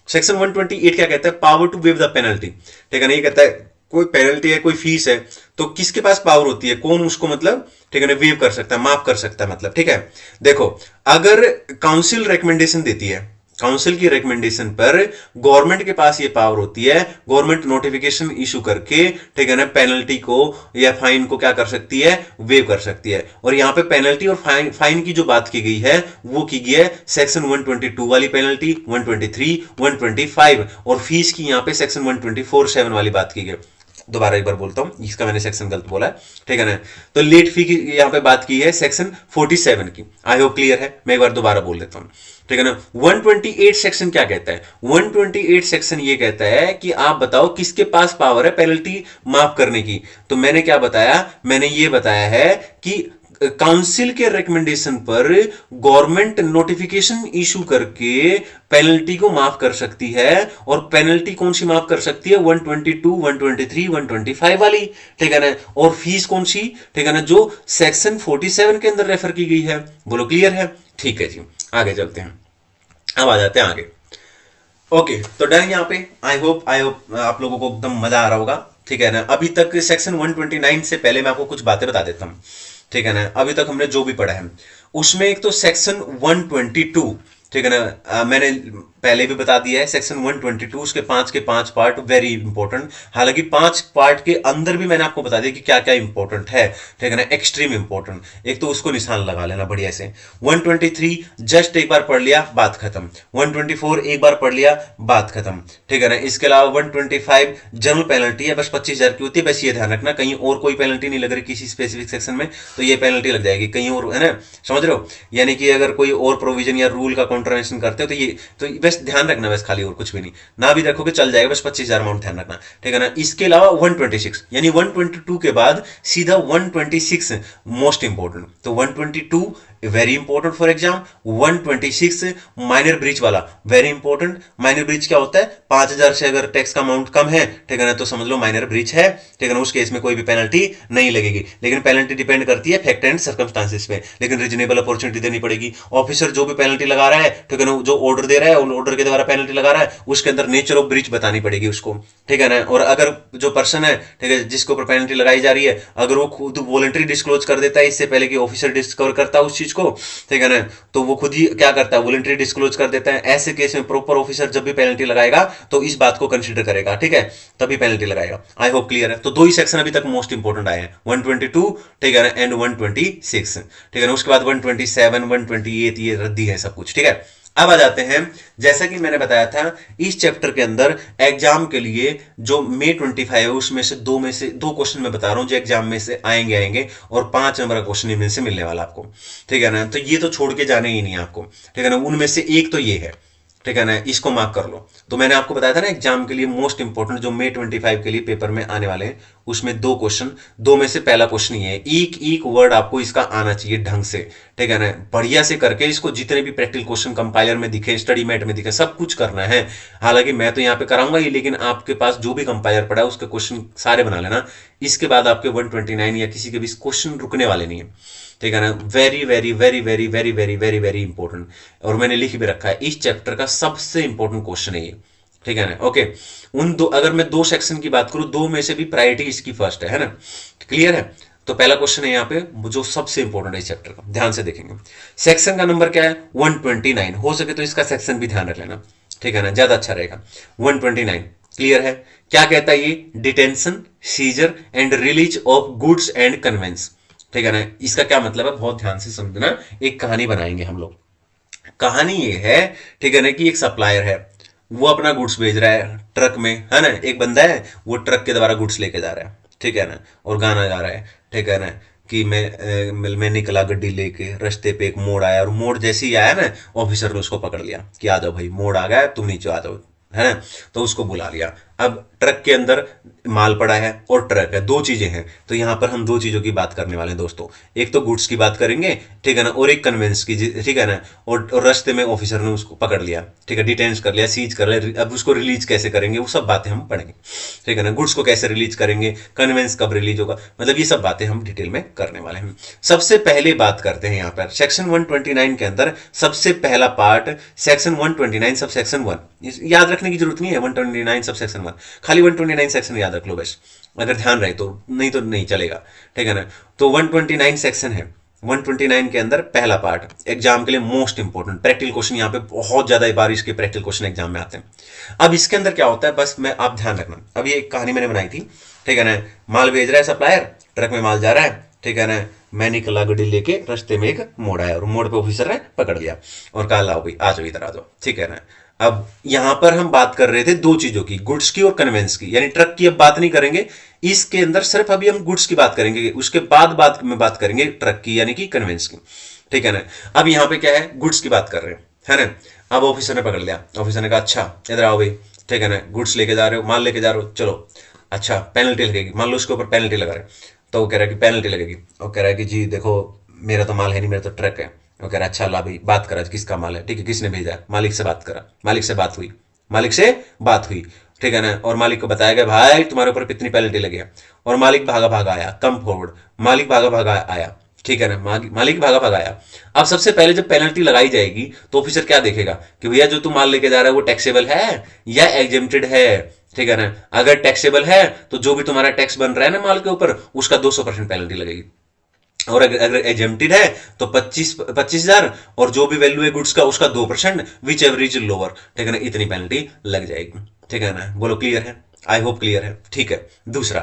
सेक्शन 128 क्या कहता है, power to waive the penalty, ठीक है ना। ये कहता है कोई पेनल्टी है, कोई फीस है, तो किसके पास पावर होती है, कौन उसको मतलब, ठीक है ना, वेव कर सकता है, माफ कर सकता है, मतलब, ठीक है। देखो, अगर काउंसिल रिकमेंडेशन देती है, काउंसिल की रिकमेंडेशन पर गवर्नमेंट के पास ये पावर होती है, गवर्नमेंट नोटिफिकेशन इशू करके, ठीक है ना, पेनल्टी को या फाइन को क्या कर सकती है, वेव कर सकती है। और यहां पे पेनल्टी और फाइन की जो बात की गई है वो की गई है सेक्शन 122 वाली पेनल्टी, 123, 125, और फीस की यहां पे सेक्शन 124(7) वाली बात की गई। दोबारा एक बार बोलता हूं, इसका मैंने सेक्शन गलत बोला है, ठीक है ना। तो लेट फी की यहां पे बात की है सेक्शन 47 की। आई होप क्लियर है, मैं एक बार दोबारा बोल देता हूं, ठीक है ना। 128 सेक्शन क्या कहता है? 128 सेक्शन ये कहता है कि आप बताओ किसके पास पावर है पेनल्टी माफ करने की। तो मैंने क्या बताया? मैंने ये बताया है कि काउंसिल के रिकमेंडेशन पर गवर्नमेंट नोटिफिकेशन इशू करके पेनल्टी को माफ कर सकती है। और पेनल्टी कौन सी माफ कर सकती है? 122, 123, 125 वाली, ठीक है ना। और फीस कौन सी? ठीक है ना, जो सेक्शन 47 के अंदर रेफर की गई है। बोलो क्लियर है? ठीक है जी, आगे चलते हैं। अब आ जाते हैं आगे। ओके, तो डन यहाँ पे। आई होप आप लोगों को एकदम मजा आ रहा होगा, ठीक है ना। अभी तक सेक्शन 129 से पहले मैं आपको कुछ बातें बता देता हूँ, ठीक है ना। अभी तक हमने जो भी पढ़ा है उसमें एक तो सेक्शन 122, ठीक है ना, मैंने पहले भी बता दिया है सेक्शन 122 उसके 5 के 5 पार्ट वेरी इंपॉर्टेंट। हालांकि 5 पार्ट के अंदर भी मैंने आपको बता दिया कि क्या क्या इंपॉर्टेंट है, ठीक है ना, एक्सट्रीम इंपॉर्टेंट। एक तो उसको निशान लगा लेना बढ़िया से। 123 जस्ट एक बार पढ़ लिया, बात खत्म। 124 एक बार पढ़ लिया, बात खत्म, ठीक है ना। इसके अलावा 125 जनरल पेनल्टी है, बस 25,000 की होती है। बस ये ध्यान रखना कहीं और कोई पेनल्टी नहीं लग रही किसी स्पेसिफिक सेक्शन में, तो ये पेनल्टी लग जाएगी कहीं और, है ना, समझ रहे हो। यानी कि अगर कोई और प्रोविजन या रूल का कॉन्ट्रावेंशन करते हो तो बस ध्यान रखना, बस खाली, और कुछ भी नहीं। ना भी रखोगे चल जाएगा, बस 25,000 अमाउंट ध्यान रखना, ठीक है ना। इसके अलावा 126 यानी 122 के बाद सीधा 126 मोस्ट इंपॉर्टेंट। तो 122 very important for exam. 126 minor breach वाला वेरी इंपॉर्टेंट। माइनर ब्रीच क्या होता है? 5,000 से अगर टैक्स का अमाउंट कम है, ठीक है ना, तो समझ लो माइनर ब्रीच है, ठीक है ना। उस केस में कोई भी पेनल्टी नहीं लगेगी, लेकिन पेनल्टी डिपेंड करती है फैक्ट एंड सर्कमस्टांसिस पे, लेकिन रीजनेबल अपॉर्चुनिटी देनी पड़ेगी। ऑफिसर जो भी पेनल्टी लगा रहा है, ठीक है ना, जो ऑर्डर दे रहा है, ऑर्डर के द्वारा पेनल्टी लगा रहा है, उसके अंदर नेचर ऑफ ब्रीच बतानी पड़ेगी उसको, ठीक है ना। और अगर जो पर्सन है, ठीक है, जिसके ऊपर पेनल्टी लगाई जा रही है, अगर वो खुद वॉलंटरी डिस्क्लोज कर देता है इससे पहले कि ऑफिसर डिस्कवर करता है उस चीज को, ठीक है ना, तो वो खुद ही क्या करता है? वॉलंटरी डिस्क्लोज कर देता है। ऐसे केस में प्रॉपर ऑफिसर जब भी पेनल्टी लगाएगा तो इस बात को कंसीडर करेगा, ठीक है, तभी पेनल्टी लगाएगा। आई होप क्लियर है। तो दो ही सेक्शन अभी तक मोस्ट इंपोर्टेंट आए हैं, 122, ठीक है ना, एंड 126, ठीक है ना। उसके बाद 127, 128 ये रद्दी है सब कुछ, ठीक है। अब आ जाते हैं, जैसा कि मैंने बताया था इस चैप्टर के अंदर एग्जाम के लिए जो May 25 है उसमें से दो क्वेश्चन मैं बता रहा हूं जो एग्जाम में से आएंगे और 5 नंबर का क्वेश्चन इनमें से मिलने वाला आपको, ठीक है ना। तो ये तो छोड़ के जाने ही नहीं आपको, ठीक है ना। उनमें से एक तो ये है, ठीक है ना, इसको मार्क कर लो। तो मैंने आपको बताया था ना एग्जाम के लिए मोस्ट इंपोर्टेंट जो May 25 के लिए पेपर में आने वाले हैं उसमें दो क्वेश्चन, दो में से पहला क्वेश्चन ये है, एक एक वर्ड आपको इसका आना चाहिए ढंग से, ठीक है ना, बढ़िया से करके इसको जितने भी प्रैक्टिकल क्वेश्चन कंपाइलर में दिखे, स्टडी मैट में दिखे, सब कुछ करना है। हालांकि मैं तो यहाँ पे कराऊंगा ही, लेकिन आपके पास जो भी कंपाइलर पड़ा है उसके क्वेश्चन सारे बना लेना। इसके बाद आपके 129 या किसी के भी क्वेश्चन रुकने वाले नहीं है, ठीक है ना। Very very very very very very very very important, और मैंने लिख भी रखा है इस चैप्टर का सबसे इंपॉर्टेंट क्वेश्चन है ये, ठीक है ना। ओके, उन दो, अगर मैं दो सेक्शन की बात करूं, दो में से भी प्रायोरिटी इसकी फर्स्ट है ना, क्लियर है। तो पहला क्वेश्चन है यहाँ पे जो सबसे इंपॉर्टेंट है इस चैप्टर का, ध्यान से देखेंगे। सेक्शन का नंबर क्या है? 129। हो सके तो इसका सेक्शन भी ध्यान रख लेना, ठीक है ना, ज्यादा अच्छा रहेगा। 129 क्लियर है? क्या कहता है ये? Detention, seizure and release of goods and conveyance, ठीक है ना। इसका क्या मतलब है बहुत ध्यान से समझना। एक कहानी बनाएंगे हम लोग। कहानी ये है, ठीक है ना, कि एक सप्लायर है, वो अपना गुड्स भेज रहा है ट्रक में, है ना। एक बंदा है वो ट्रक के द्वारा गुड्स लेके जा रहा है, ठीक है ना, और गाना गा रहा है, ठीक है ना, कि मैं निकला गड्डी लेके, रास्ते पे एक मोड़ आया, और मोड़ जैसे ही आया ना, ऑफिसर ने उसको पकड़ लिया कि आ जाओ भाई, मोड़ आ गया, तुम नीचे आ जाओ, है ना। तो उसको बुला लिया। अब ट्रक के अंदर माल पड़ा है और ट्रक है, दो चीजें हैं। तो यहां पर हम दो चीजों की बात करने वाले हैं दोस्तों, एक तो गुड्स की बात करेंगे, ठीक है ना, और एक कन्वेंस की, ठीक है ना। और रास्ते में ऑफिसर ने उसको पकड़ लिया, ठीक है, डिटेंस कर लिया, सीज कर लिया। अब उसको रिलीज कैसे करेंगे वो सब बातें हम पढ़ेंगे, ठीक है ना। गुड्स को कैसे रिलीज करेंगे, कन्वेंस कब रिलीज होगा, मतलब ये सब बातें हम डिटेल में करने वाले हैं। सबसे पहले बात करते हैं यहाँ पर सेक्शन 129 के अंदर सबसे पहला पार्ट सेक्शन 129 सब सेक्शन 1, याद रखने की जरूरत नहीं है। 129 सब सेक्शन 1, खाली 129 सेक्शन याद रख लो बस, अगर ध्यान रहे तो, नहीं तो नहीं चलेगा, ठीक है ना। तो 129 सेक्शन है। 129 के अंदर पहला पार्ट एग्जाम के लिए मोस्ट इंपोर्टेंट प्रैक्टिकल क्वेश्चन, यहाँ पे बहुत ज्यादा बार इसके प्रैक्टिकल क्वेश्चन एग्जाम में आते हैं। अब इसके अंदर क्या होता है, बस मैं आप ध्यान रखना। अब ये एक कहानी मैंने बनाई थी, ठीक है ना, माल भेज रहा है सप्लायर, ट्रक में माल जा रहा है, ठीक है ना, मैं निकला गड्डी लेके, रास्ते में एक मोड़ आया और मोड़ पे ऑफिसर ने पकड़ लिया और कहा लाओ भाई आ जाओ, इधर आ जाओ, ठीक है ना। अब यहां पर हम बात कर रहे थे दो चीजों की, गुड्स की और कन्वेंस की, यानी ट्रक की अब बात नहीं करेंगे इसके अंदर, सिर्फ अभी हम गुड्स की बात करेंगे, उसके बाद बात करेंगे ट्रक की यानी कि कन्वेंस की, ठीक है ना। अब यहां पे क्या है, गुड्स की बात कर रहे हैं, है ना। अब ऑफिसर ने पकड़ लिया, ऑफिसर ने कहा अच्छा इधर आओ भाई, ठीक है ना, गुड्स लेके जा रहे हो, माल लेके जा रहे हो, चलो अच्छा पेनल्टी लगेगी, मान लो उसके ऊपर पेनल्टी लगा रहे हैं, तो वो कह रहा है कि पेनल्टी लगेगी, और कह रहा है कि जी देखो मेरा तो माल है नहीं, मेरा तो ट्रक है। वो कह रहा है अच्छा ला भाई बात करा किसका माल है, ठीक है किसने भेजा है, मालिक से बात करा, मालिक से बात हुई, मालिक से बात हुई, ठीक है ना, और मालिक को बताया गया भाई तुम्हारे ऊपर कितनी पेनल्टी लगी है, और मालिक भागा भागा आया, कम फॉरवर्ड, मालिक भागा भागा आया, ठीक है ना, मालिक भागा भागा आया। अब सबसे पहले जब पेनल्टी लगाई जाएगी तो ऑफिसर क्या देखेगा कि भैया जो तुम माल लेके जा रहा है वो टैक्सेबल है या एग्जेम्प्टेड है, ठीक है ना। अगर टैक्सेबल है तो जो भी तुम्हारा टैक्स बन रहा है ना माल के ऊपर उसका 200% पेनल्टी लगेगी, और अगर एजेम्प्टेड है तो 25,000, और जो भी वैल्यू है गुड्स का उसका 2%, विच एवरेज लोअर, ठीक है ना, इतनी पेनल्टी लग जाएगी, ठीक है ना। बोलो क्लियर है, आई होप क्लियर है, ठीक है। दूसरा,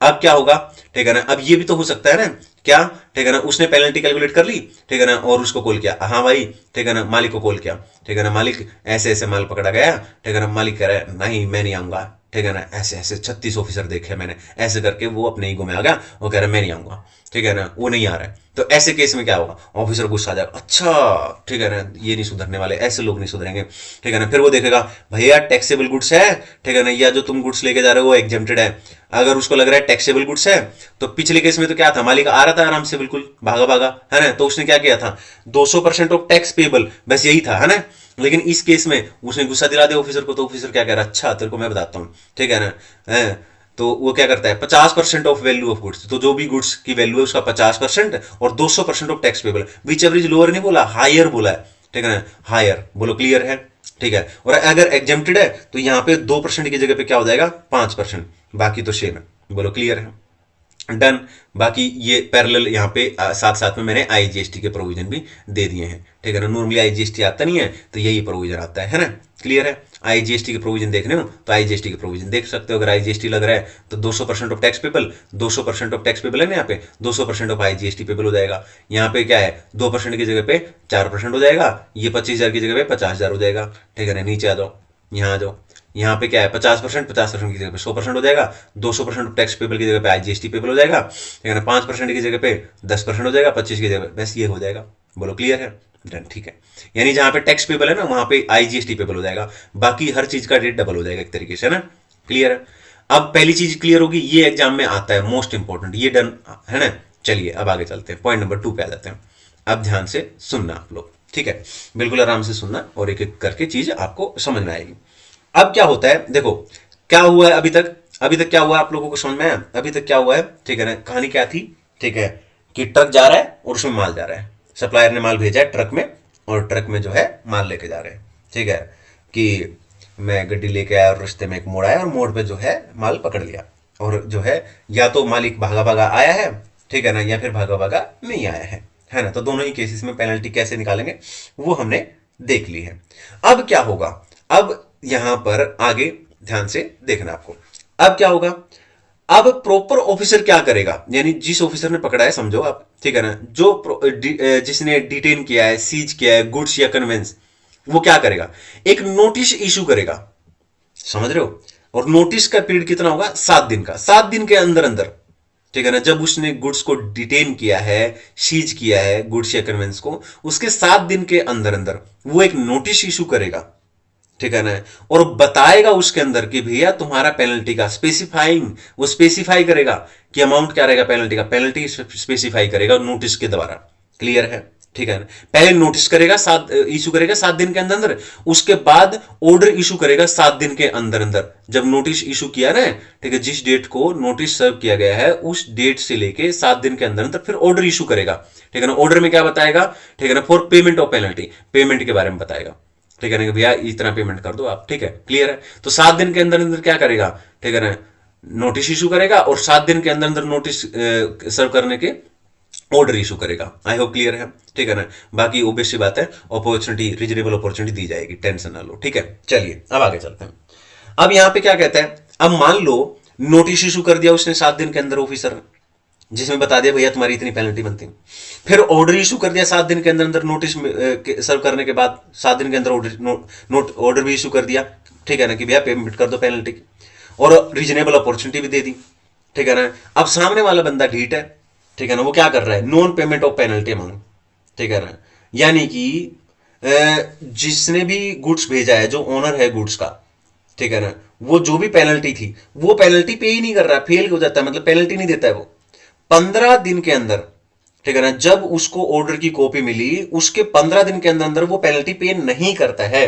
अब क्या होगा, ठीक है ना, अब ये भी तो हो सकता है ना, क्या, ठीक है ना, उसने पेनल्टी कैलकुलेट कर ली, ठीक है ना, और उसको कॉल किया, हाँ भाई, ठीक है ना, मालिक को कॉल किया, ठीक है ना, मालिक ऐसे ऐसे माल पकड़ा गया, ठीक है ना, मालिक कह रहा है नहीं मैं नहीं आऊंगा, ठीक है ना, ऐसे ऐसे 36 ऑफिसर देखे मैंने, ऐसे करके वो अपने ईगो में आ गया, वो कह रहा है मैं नहीं आऊंगा, ठीक है ना, वो नहीं आ रहा है, तो ऐसे केस में क्या होगा, ऑफिसर गुस्सा आ जाएगा, अच्छा ठीक है ना, ये नहीं सुधरने वाले, ऐसे लोग नहीं सुधरेंगे, ठीक है ना। फिर वो देखेगा भैया टैक्सेबल गुड्स है, ठीक है ना, या जो तुम गुड्स लेके जा रहे हो वो एग्जेम्प्टेड है, अगर उसको लग रहा है टैक्सेबल गुड्स है, तो पिछले केस में तो क्या था, मालिक आ रहा था आराम से बिल्कुल भागा भागा, है ना, तो उसने क्या किया था 200% ऑफ टैक्स पेबल, बस यही था, है ना। लेकिन इस केस में उसने गुस्सा दिला दिया ऑफिसर को, तो ऑफिसर क्या कह रहा है, अच्छा तेरे को मैं बताता हूँ, ठीक है ना, तो वो क्या करता है 50% ऑफ वैल्यू ऑफ गुड्स, तो जो भी गुड्स की वैल्यू है उसका 50% और 200% of tax payable, which average lower नहीं बोला, हायर बोला है, ठीक है ना, हायर। बोलो क्लियर है, ठीक है। और अगर एग्जेम्प्टेड है तो यहां पे 2% की जगह पे क्या हो जाएगा 5%, बाकी तो सेम है। बोलो क्लियर है, डन। बाकी ये पैरेलल यहाँ पे साथ साथ में मैंने आईजीएसटी के प्रोविजन भी दे दिए हैं, ठीक है ना। नॉर्मली आईजीएसटी आता नहीं है तो यही प्रोविजन आता है ना, क्लियर है। आईजीएसटी के प्रोविजन देखने हो तो आईजीएसटी के प्रोविजन देख सकते हो, अगर आईजीएसटी लग रहा है तो 200% of tax payable, 200% of tax payable है ना, यहाँ पे 200% ऑफ आईजीएसटी पेबल हो जाएगा। यहाँ पे क्या है 2% की जगह पे 4% हो जाएगा, ये 25,000 की जगह पे 50,000 हो जाएगा, ठीक है ना। नीचे आ जाओ, यहाँ आ जाओ, यहाँ पे क्या है 50% की जगह पे 100% हो जाएगा, 200% टैक्स पेबल की जगह पे आईजीएसटी पेबल हो जाएगा, ठीक है ना। 5% की जगह पे 10% हो जाएगा, 25 की जगह पे बस ये हो जाएगा। बोलो क्लियर है, डन, ठीक है। यानी जहां पे टैक्स पेबल है ना वहां पे आईजीएसटी पेबल हो जाएगा, बाकी हर चीज का रेट डबल हो जाएगा एक तरीके से, है ना, क्लियर है। अब पहली चीज क्लियर होगी, ये एग्जाम में आता है मोस्ट इंपॉर्टेंट, ये डन है ना। चलिए अब आगे चलते हैं, पॉइंट नंबर 2 पे आ जाते हैं। अब ध्यान से सुनना आप लोग, ठीक है, बिल्कुल आराम से सुनना और एक एक करके चीज आपको समझ में आएगी। अब क्या होता है देखो, क्या हुआ है अभी तक क्या हुआ है आप लोगों को समझ में आया, अभी तक क्या हुआ है, ठीक है ना। कहानी क्या थी, ठीक है, कि ट्रक जा रहा है और उसमें माल जा रहा है, सप्लायर ने माल भेजा है ट्रक में और ट्रक में जो है माल लेके जा रहे हैं, ठीक है, कि मैं गड्डी लेके आया और रास्ते में एक मोड़ आया और मोड़ पे जो है माल पकड़ लिया, और जो है या तो मालिक भागा भागा आया है, ठीक है ना, या फिर भागा भागा नहीं आया है ना। तो दोनों ही केसेस में पेनल्टी कैसे निकालेंगे वो हमने देख ली है। अब क्या होगा, अब यहां पर आगे ध्यान से देखना आपको, अब क्या होगा, अब प्रॉपर ऑफिसर क्या करेगा, यानी जिस ऑफिसर ने पकड़ा है समझो आप, ठीक है ना, जिसने डिटेन किया है, सीज किया है गुड्स या कन्वेंस, वो क्या करेगा, एक नोटिस इशू करेगा, समझ रहे हो। और नोटिस का पीरियड कितना होगा 7 दिन का, 7 दिन के अंदर अंदर, ठीक है ना, जब उसने गुड्स को डिटेन किया है, सीज किया है गुड्स या कन्वेंस को, उसके 7 दिन के अंदर अंदर वो एक नोटिस इशू करेगा, ठीक है ना, और बताएगा उसके अंदर कि भैया तुम्हारा पेनल्टी का स्पेसिफाइंग, वो स्पेसिफाई करेगा कि अमाउंट क्या रहेगा पेनल्टी का, पेनल्टी स्पेसिफाई करेगा नोटिस के द्वारा, क्लियर है, ठीक है ना। पहले नोटिस करेगा, 7 इशू करेगा 7 दिन के अंदर अंदर, उसके बाद ऑर्डर इशू करेगा 7 दिन के अंदर अंदर। जब नोटिस इशू किया ना, ठीक है, जिस डेट को नोटिस सर्व किया गया है उस डेट से लेके 7 दिन के अंदर अंदर फिर ऑर्डर इशू करेगा, ठीक है ना। ऑर्डर में क्या बताएगा, ठीक है ना, for payment of penalty, payment के बारे में बताएगा, ठीक है ना, कि भैया इतना पेमेंट कर दो आप, ठीक है, क्लियर है। तो 7 दिन के अंदर अंदर क्या करेगा, ठीक है ना, नोटिस इशू करेगा और 7 दिन के अंदर अंदर नोटिस सर्व करने के ऑर्डर इशू करेगा। आई होप क्लियर है, ठीक है ना। बाकी ओबियस सी बात है, अपॉर्चुनिटी, रीजनेबल अपॉर्चुनिटी दी जाएगी, टेंशन ना लो, ठीक है। चलिए अब आगे चलते हैं। अब यहां पे क्या कहता है, अब मान लो नोटिस इशू कर दिया उसने 7 दिन के अंदर ऑफिसर, जिसमें बता दिया भैया तुम्हारी इतनी पेनल्टी बनती है। फिर ऑर्डर इशू कर दिया 7 दिन के अंदर अंदर, नोटिस सर्व करने के बाद 7 दिन के अंदर ऑर्डर भी इशू कर दिया, ठीक है ना, कि भैया पेमेंट कर दो पेनल्टी की, और रीजनेबल अपॉर्चुनिटी भी दे दी, ठीक है ना। अब सामने वाला बंदा ढीठ है, ठीक है ना, वो क्या कर रहा है, non payment of penalty amount, ठीक है ना, यानी कि जिसने भी गुड्स भेजा है, जो ओनर है गुड्स का, ठीक है ना, वो जो भी पेनल्टी थी वो पेनल्टी पे ही नहीं कर रहा, फेल हो जाता है, मतलब पेनल्टी नहीं देता है वो 15 दिन के अंदर, ठीक है ना। जब उसको ऑर्डर की कॉपी मिली उसके 15 दिन के अंदर अंदर वो पेनल्टी पे नहीं करता है,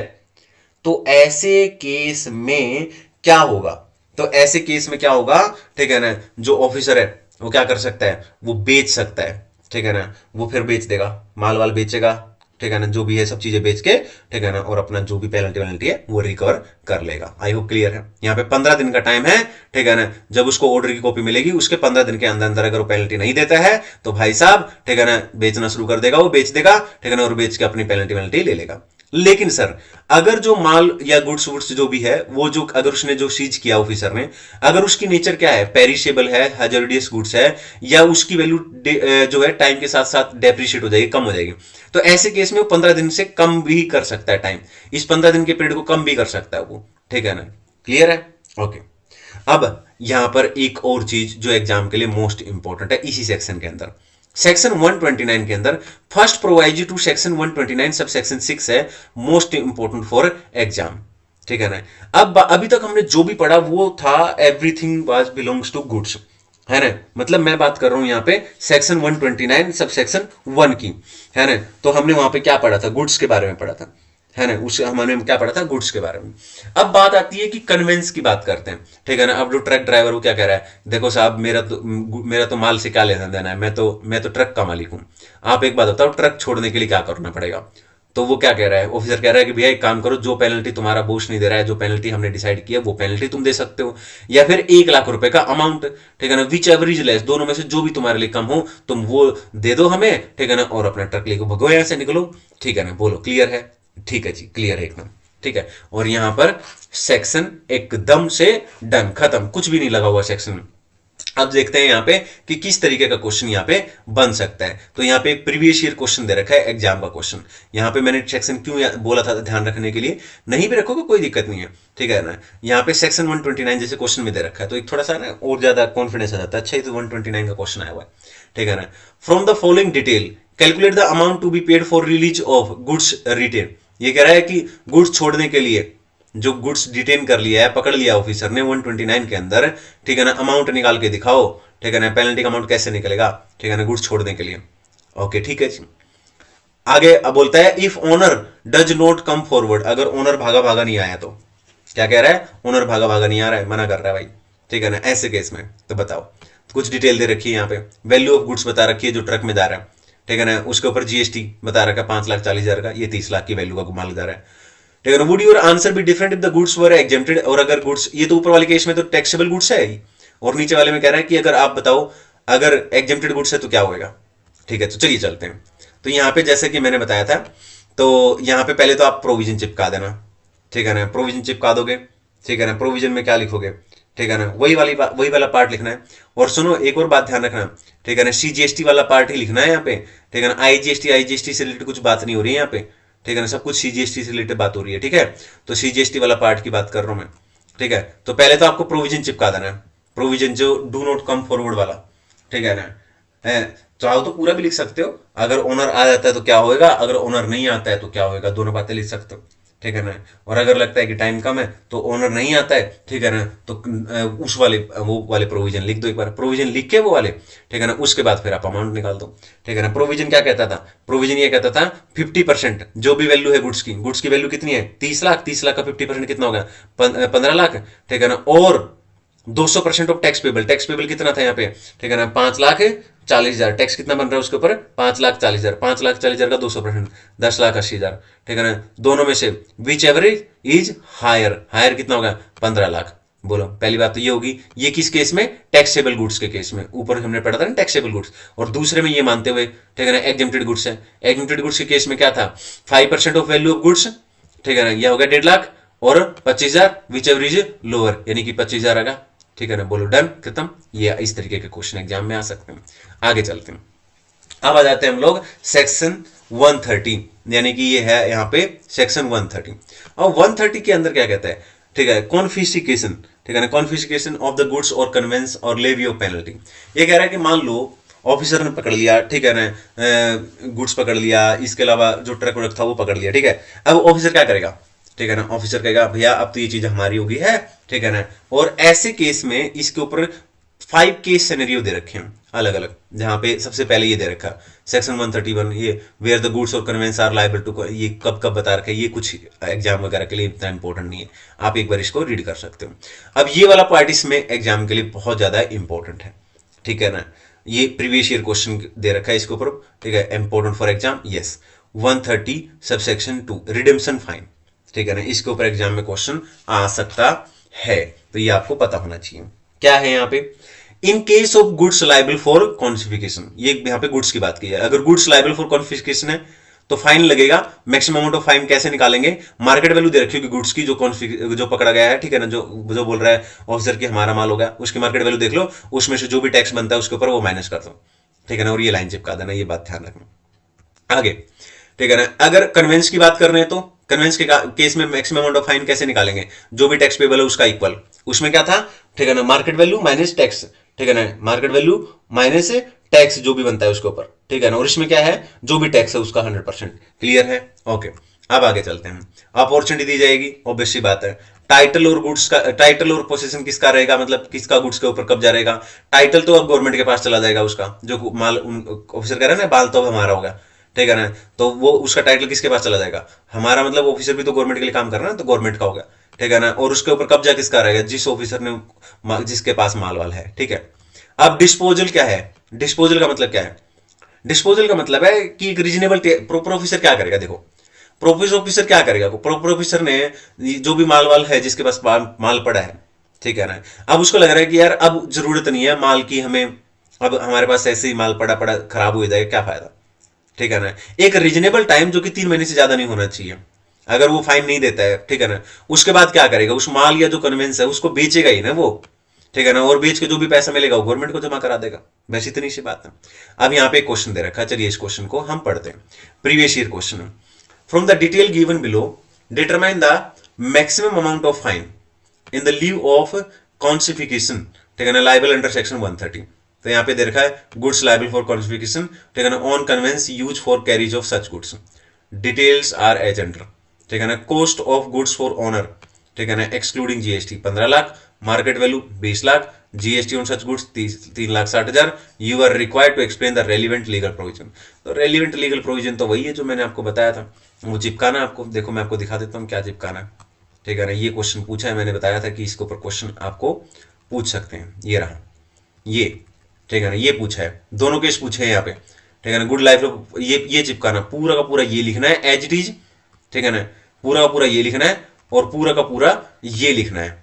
तो ऐसे केस में क्या होगा, तो ऐसे केस में क्या होगा, ठीक है ना, जो ऑफिसर है वो क्या कर सकता है, वो बेच सकता है, ठीक है ना, वो फिर बेच देगा, माल वाल बेचेगा, ठीक है ना, जो भी है सब चीजें बेच के, ठीक है ना, और अपना जो भी पेनल्टी वेनल्टी है वो रिकवर कर लेगा। आई होप क्लियर है। यहाँ पे 15 दिन का टाइम है, ठीक है ना, जब उसको ऑर्डर की कॉपी मिलेगी उसके 15 दिन के अंदर अंदर अगर वो पेनल्टी नहीं देता है तो भाई साहब, ठीक है ना, बेचना शुरू कर देगा, वो बेच देगा, ठीक है ना, और बेच के अपनी पेनल्टी वेनल्टी ले लेगा। लेकिन सर अगर जो माल या गुड्स वुड्स जो भी है वो जो अगर उसने जो सीज किया ऑफिसर ने, अगर उसकी नेचर क्या है, पेरिशेबल है, हैजर्डियस गुड्स है, या उसकी वैल्यू जो है टाइम के साथ साथ डेप्रिशिएट हो जाएगी, कम हो जाएगी, तो ऐसे केस में वो 15 दिन से कम भी कर सकता है टाइम, इस 15 दिन के पीरियड को कम भी कर सकता है वो, ठीक है ना, क्लियर है। ओके, अब यहां पर एक और चीज जो एग्जाम के लिए मोस्ट इंपॉर्टेंट है इसी सेक्शन के अंदर, सेक्शन 129 के अंदर first provides to section 129 sub section 6 है, मोस्ट इंपोर्टेंट फॉर एग्जाम, ठीक है ना। अब अभी तक हमने जो भी पढ़ा वो था everything was belongs to goods, है ना, मतलब मैं बात कर रहा हूं यहां पे सेक्शन 129 सब सेक्शन 1 की, है ना। तो हमने वहां पे क्या पढ़ा था, गुड्स के बारे में पढ़ा था, है ना, उस हमने क्या पढ़ा था, गुड्स के बारे में। अब बात आती है कि कन्वेंस की बात करते हैं, ठीक है ना। अब जो ट्रक ड्राइवर वो क्या कह रहा है, देखो साहब मेरा तो माल से क्या लेना देना है, मैं तो ट्रक का मालिक हूं, आप एक बात बताओ ट्रक छोड़ने के लिए क्या करना पड़ेगा। तो वो क्या कह रहा है, ऑफिसर कह रहा है कि भैया एक काम करो, जो पेनल्टी तुम्हारा बॉस नहीं दे रहा है, जो पेनल्टी हमने डिसाइड किया वो पेनल्टी तुम दे सकते हो, या फिर 1 लाख रुपए का अमाउंट, ठीक है ना, विच एवर इज लेस, दोनों में से जो भी तुम्हारे लिए कम हो तुम वो दे दो हमें, ठीक है ना, और अपना ट्रक लेकर भगो यहां से निकलो, ठीक है ना। बोलो क्लियर है, ठीक है जी, क्लियर है एकदम, ठीक है। और यहां पर सेक्शन एकदम से डन, खत्म, कुछ भी नहीं लगा हुआ सेक्शन में। अब देखते हैं यहां पे कि किस तरीके का क्वेश्चन यहां पे बन सकता है। तो यहां पे एक प्रीवियस ईयर क्वेश्चन दे रखा है, एग्जाम का क्वेश्चन। यहां पे मैंने सेक्शन क्यों बोला था ध्यान रखने के लिए, नहीं भी रखोगे कोई दिक्कत नहीं है, ठीक है ना। यहां पे सेक्शन 129 जैसे क्वेश्चन में दे रखा है तो एक थोड़ा सा ना और ज्यादा कॉन्फिडेंस आ जाता है, अच्छा ये तो 129 का क्वेश्चन आया हुआ है, ठीक है ना। From the following detail calculate the amount to be paid for release of goods retain. ये कह रहा है कि गुड्स छोड़ने के लिए, जो गुड्स डिटेन कर लिया है, पकड़ लिया ऑफिसर ने 129 के अंदर, ठीक है ना, अमाउंट निकाल के दिखाओ, ठीक है ना, पेनल्टी का अमाउंट कैसे निकलेगा, ठीक है ना, गुड्स छोड़ने के लिए। ओके ठीक है जी। आगे अब बोलता है if owner does not come forward, अगर ओनर भागा भागा नहीं आया तो क्या कह रहा है, ओनर भागा भागा नहीं आ रहा है, मना कर रहा है भाई, ठीक है ना, ऐसे केस में तो बताओ। कुछ डिटेल दे रखी है यहाँ पे, वैल्यू ऑफ गुड्स बता रखी है जो ट्रक में जा रहा है, ठीक है ना, उसके ऊपर जीएसटी बता रखा है 5,40,000 का, ये 30 लाख की वैल्यू का माल जा रहा है, ठीक है ना। Would your answer be different if the goods were exempted, और अगर गुड्स, ये तो ऊपर वाले केस में तो टैक्सेबल गुड्स है, और नीचे वाले में कह रहा है कि अगर आप बताओ अगर एग्जेम्प्टेड गुड्स है तो क्या होगा, ठीक है। तो चलिए चलते हैं। तो यहाँ पे जैसे कि मैंने बताया था, तो यहाँ पे पहले तो आप प्रोविजन चिपका देना, ठीक है ना, प्रोविजन चिपका दोगे, ठीक है ना। प्रोविजन में क्या लिखोगे, ठीक है ना, वही वाला पार्ट लिखना है। और सुनो एक और बात ध्यान रखना, ठीक है ना, सीजीएसटी वाला पार्ट ही लिखना है यहाँ पे, ठीक है ना। आईजीएसटी से रिलेटेड कुछ बात नहीं हो रही है यहाँ पे, ठीक है ना, सब कुछ सीजीएसटी से रिलेटेड बात हो रही है, ठीक है। तो सीजीएसटी वाला पार्ट की बात कर रहा हूं मैं, ठीक है। तो पहले तो आपको प्रोविजन चिपका देना है, प्रोविजन जो डू नॉट कम फॉरवर्ड वाला, ठीक है ना। चाहो तो पूरा भी लिख सकते हो, अगर ओनर आ जाता है तो क्या होएगा, अगर ओनर नहीं आता है तो क्या होएगा, दोनों बातें लिख सकते हो, ठीक है ना। और अगर लगता है कि टाइम कम है तो ओनर नहीं आता है, ठीक है ना, तो उस वाले वो वाले प्रोविजन लिख दो, एक बार प्रोविजन लिख के वो वाले, ठीक है ना, उसके बाद फिर आप अमाउंट निकाल दो, ठीक है ना। प्रोविजन क्या कहता था, प्रोविजन ये कहता था 50% जो भी वैल्यू है गुड्स की वैल्यू कितनी है 30 लाख, 30 लाख का 50% कितना होगा 15 लाख, ठीक है ना। और 200% of tax payable, tax payable कितना था यहाँ पे, ठीक है ना, 5,40,000, टैक्स कितना बन रहा है उसके ऊपर 5,40,000, 5,40,000 का 200% 10,80,000, ठीक है ना। दोनों में से विच एवरेज इज हायर, हायर कितना होगा 15 लाख। बोलो पहली बात तो ये होगी, ये किस केस में, टैक्सेबल गुड्स के केस में, ऊपर हमने पढ़ा था ना टैक्सेबल गुड्स, और दूसरे में ये मानते हुए, ठीक है ना, एग्जेम्प्टेड गुड्स है। एग्जेम्प्टेड गुड्स के केस में क्या था 5% ऑफ वैल्यू ऑफ गुड्स, ठीक है ना, यह हो गया 1.5 लाख, और 25,000 विच एवरेज लोअर, यानी कि 25,000 आएगा, ठीक है ना, बोलो डन, खत्म। ये इस तरीके के क्वेश्चन एग्जाम में आ सकते हैं। आगे चलते हैं, अब आ जाते हैं हम लोग सेक्शन 130, यानी कि ये है यहाँ पे सेक्शन 130। और 130 के अंदर क्या कहता है, ठीक है, कॉन्फिस्केशन, ठीक है ना, कॉन्फिस्केशन ऑफ द गुड्स और कन्वेंस और लेवी ऑफ पेनल्टी। ये कह रहा है कि मान लो ऑफिसर ने पकड़ लिया, ठीक है ना, गुड्स पकड़ लिया, इसके अलावा जो ट्रक व्रक था वो पकड़ लिया, ठीक है। अब ऑफिसर क्या करेगा, ठीक है ना, ऑफिसर कहेगा भैया अब तो ये चीज हमारी होगी है, ठीक है ना। और ऐसे केस में इसके ऊपर 5 केस सिनेरियो दे रखे हैं अलग अलग, जहां पे सबसे पहले ये दे रखा सेक्शन 131, ये वेयर द गुड्स और कन्वेंस आर लाइबल टू, ये कब कब बता रखा है, ये कुछ एग्जाम वगैरह के लिए इतना इंपॉर्टेंट नहीं है, आप एक बार इसको रीड कर सकते हो। अब ये वाला पार्ट इसमें एग्जाम के लिए बहुत ज्यादा इंपॉर्टेंट है, ठीक है ना। ये प्रीवियस ईयर क्वेश्चन दे रखा है इसके ऊपर, ठीक है, important for exam, yes. 130 subsection 2 redemption fine, ठीक है ना, इसके ऊपर एग्जाम में क्वेश्चन आ सकता है, तो ये आपको पता होना चाहिए। क्या है यहाँ पे, in case of goods liable for confiscation, ये यहाँ पे गुड्स की बात की है, अगर गुड्स लाइबल फॉर कॉन्फिस्केशन है तो फाइन लगेगा। मैक्सिमम अमाउंट ऑफ फाइन कैसे निकालेंगे, मार्केट वैल्यू दे रखी होगी गुड्स की, जो पकड़ा गया है, ठीक है ना, जो बोल रहा है ऑफिसर की हमारा माल होगा, उसकी मार्केट वैल्यू देख लो, उसमें से जो भी टैक्स बनता है उसके ऊपर वो माइनस कर दो, ठीक है ना, और ये लाइन चिपका देना, ये बात ध्यान रखना। आगे, ठीक है ना, अगर कन्वेंस की बात कर रहे हैं तो कन्वेंस के केस में मैक्सिमम अमाउंट ऑफ फाइन कैसे निकालेंगे, जो भी टैक्स पेबल है उसका इक्वल, उसमें क्या था, ठीक है ना, मार्केट वैल्यू माइनस टैक्स, ठीक है ना, मार्केट वैल्यू माइनस टैक्स जो भी बनता है उसके ऊपर, ठीक है ना, और इसमें क्या है, जो भी टैक्स है उसका 100%, क्लियर है, ओके। अब आगे चलते हैं, अपॉर्चुनिटी दी जाएगी, ऑब्वियस सी बात है। टाइटल और गुड्स का, टाइटल और पोजीशन किसका रहेगा, मतलब किसका गुड्स के ऊपर कब्जा रहेगा। टाइटल तो अब गवर्नमेंट के पास चला जाएगा, उसका जो माल ऑफिसर कह रहे हैं ना, बाल तो अब हमारा होगा, ठीक है ना, तो वो उसका टाइटल किसके पास चला जाएगा, हमारा, मतलब ऑफिसर भी तो गवर्नमेंट के लिए काम कर रहा है ना, तो गवर्नमेंट का होगा, ठीक है ना, और उसके ऊपर कब्जा किसका रहेगा, जिस ऑफिसर ने, जिसके पास माल वाल है, ठीक है। अब डिस्पोजल क्या है, डिस्पोजल का मतलब क्या है, डिस्पोजल का मतलब है कि एक रीजनेबल, प्रॉपर ऑफिसर क्या करेगा, देखो प्रॉपर ऑफिसर क्या करेगा, प्रॉपर ऑफिसर ने जो भी माल वाल है, जिसके पास माल पड़ा है, ठीक है ना, अब उसको लग रहा है कि यार अब जरूरत नहीं है माल की हमें, अब हमारे पास ऐसे ही माल पड़ा पड़ा खराब हो जाएगा, क्या फायदा, ठीक है ना। एक रीजनेबल टाइम जो कि 3 महीने से ज्यादा नहीं होना चाहिए, अगर वो फाइन नहीं देता है, ठीक है ना, उसके बाद क्या करेगा, उस माल या जो कन्वेंस है उसको बेचेगा ही ना वो, ठीक है ना, और बेच के जो भी पैसा मिलेगा वो गवर्नमेंट को जमा करा देगा, बस इतनी सी बात है। अब यहाँ पे एक क्वेश्चन दे रखा है, चलिए इस क्वेश्चन को हम पढ़ते हैं। Previous year question, from the detail given below determine the maximum amount of fine in the lieu of confiscation, ठीक है ना, लाइबल अंडर सेक्शन 130। तो यहाँ पे दे रखा है गुड्स लाइबल फॉर कॉन्सिफिकेशन, ठीक है ना, on conveyance use for carriage of such goods, details are as under, ठीक है ना, cost of goods for owner, ठीक है ना, excluding GST 15 lakh, market value 20 lakh, GST on such goods 3,60,000। You are required to explain the relevant legal provision. तो relevant legal provision तो वही है जो मैंने आपको बताया था, वो चिपकाना आपको, देखो मैं आपको दिखा देता हूँ क्या चिपकाना है, ठीक है ना। ये क्वेश्चन पूछा है, मैंने बताया था कि इसके ऊपर क्वेश्चन आपको पूछ सकते हैं, ये रहा ये, ठीक है ना, ये पूछा है, दोनों केस पूछे हैं यहाँ पे, ठीक है ना। गुड लाइफ, ये चिपकाना, पूरा का पूरा ये लिखना है एज इट इज, ठीक है ना, पूरा का पूरा ये लिखना है और पूरा का पूरा ये लिखना है,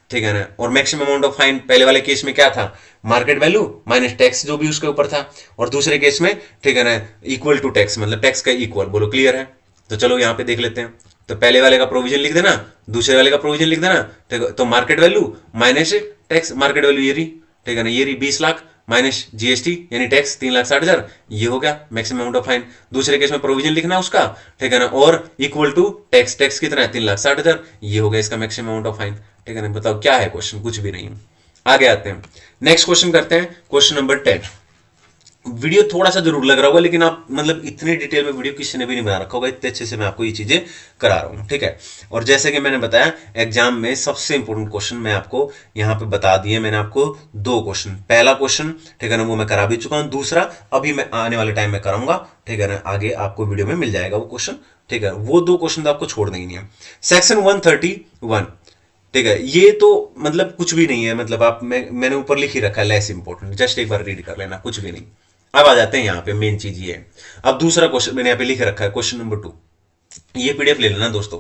ठीक है ना। और मैक्सिमम अमाउंट ऑफ फाइन पहले वाले केस में क्या था, मार्केट वैल्यू माइनस टैक्स जो भी उसके ऊपर था, और दूसरे केस में, ठीक है ना, इक्वल टू टैक्स, मतलब टैक्स का इक्वल, बोलो क्लियर है। तो चलो यहाँ पे देख लेते हैं, तो पहले वाले का प्रोविजन लिख देना, दूसरे वाले का प्रोविजन लिख देना, ठीक है। तो market value minus tax, market value ये रही, ठीक है ना, ये रही 20 लाख माइनस जीएसटी यानी टैक्स 3,60,000, ये हो गया मैक्सिमम अमाउंट ऑफ फाइन। दूसरे केस में प्रोविजन लिखना उसका, ठीक है ना, और इक्वल टू टैक्स, टैक्स कितना है 3,60,000, ये हो गया इसका मैक्सिमम अमाउंट ऑफ फाइन, ठीक है ना। बताओ क्या है क्वेश्चन, कुछ भी नहीं। आगे आते हैं, नेक्स्ट क्वेश्चन करते हैं, क्वेश्चन नंबर 10। वीडियो थोड़ा सा जरूर लग रहा होगा, लेकिन आप मतलब इतनी डिटेल में वीडियो किसी ने भी नहीं बना रखा होगा, इतने अच्छे से मैं आपको ये चीजें करा रहा हूँ, ठीक है। और जैसे कि मैंने बताया एग्जाम में सबसे इंपॉर्टेंट क्वेश्चन मैं आपको यहाँ पे बता दिए, मैंने आपको 2 क्वेश्चन, पहला क्वेश्चन, ठीक है ना, वो मैं करा भी चुका हूँ, दूसरा अभी मैं आने वाले टाइम में कराऊंगा, ठीक है ना, आगे आपको वीडियो में मिल जाएगा वो क्वेश्चन, ठीक है। वो 2 क्वेश्चन तो आपको छोड़ने ही नहीं है। सेक्शन 131, ठीक है, ये तो मतलब कुछ भी नहीं है, मतलब आप मैंने ऊपर लिख ही रखा है लेस इंपॉर्टेंट, जस्ट एक बार रीड कर लेना, कुछ भी नहीं। अब आ जाते हैं यहाँ पे, मेन चीज ये है। अब दूसरा क्वेश्चन मैंने यहाँ पे लिख रखा है, क्वेश्चन नंबर 2। ये पीडीएफ ले लेना दोस्तों,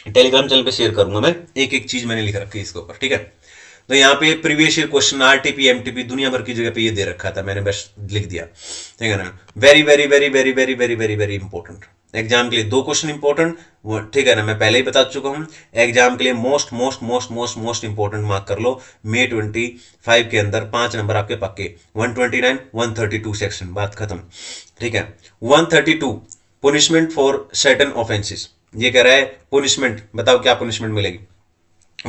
टेलीग्राम चैनल पे शेयर करूंगा मैं, एक एक चीज मैंने लिख रखी है इसके ऊपर, ठीक है। तो यहाँ पे previous year question RTP MTP दुनिया भर की जगह पे ये दे रखा था, मैंने बस लिख दिया, ठीक है ना। Very very very very very very very very important, exam के लिए 2 क्वेश्चन इंपॉर्टेंट, ठीक है ना, मैं पहले ही बता चुका हूं। एग्जाम के लिए most most most most most important mark कर लो, May 25 के अंदर 5 नंबर आपके पक्के। 129 132 सेक्शन, बात खत्म, ठीक है। 132 पुनिशमेंट फॉर सर्टेन ऑफेंसेस, ये कह रहा है पुनिशमेंट, बताओ क्या पुनिशमेंट मिलेगी।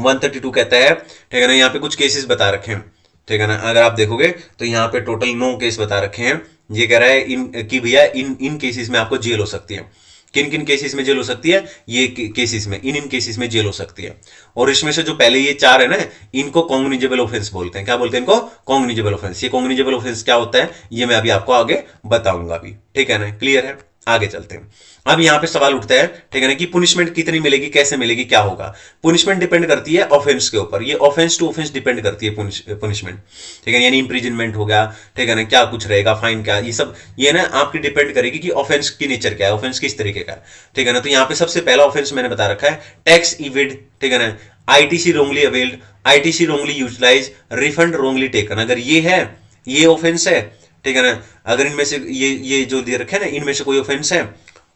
132 कहता है, ठीक है ना, यहाँ पे कुछ केसेस बता रखे हैं, ठीक है ना, अगर आप देखोगे तो यहाँ पे टोटल 9 केस बता रखे हैं। ये कह रहा है इन कि भैया इन केसेस में आपको जेल हो सकती है। किन किन केसेस में जेल हो सकती है, ये केसेस में, इन केसेस में जेल हो सकती है। और इसमें से जो पहले ये 4 है ना, इनको कॉग्निजेबल ऑफेंस बोलते हैं। क्या बोलते हैं इनको? Cognizable offence. ये कॉग्निजेबल ऑफेंस क्या होता है, ये मैं अभी आपको आगे बताऊंगा अभी, ठीक है ना, क्लियर है। आगे चलते हैं। अब यहां पे सवाल उठता है, ठीक है ना, कि पुनिशमेंट कितनी मिलेगी, कैसे मिलेगी, क्या होगा। पुनिशमेंट डिपेंड करती है ऑफेंस के ऊपर, ये ऑफेंस टू ऑफेंस डिपेंड करती है पुनिशमेंट, ठीक है, यानी इंप्रिजनमेंट हो गया, ठीक है ना, क्या कुछ रहेगा, फाइन क्या, ये सब ये ना आपकी डिपेंड करेगी कि ऑफेंस की नेचर क्या है, ऑफेंस किस तरीके का है, ठीक है ना। तो यहाँ पे सबसे पहला ऑफेंस मैंने बता रखा है टैक्स इवेड, ठीक है ना, ITC wrongly availed, ITC wrongly utilise, refund wrongly taken, अगर ये है, ये ऑफेंस है, ठीक है ना, अगर इनमें से ये जो दे रखे हैं ना, इनमें से कोई ऑफेंस है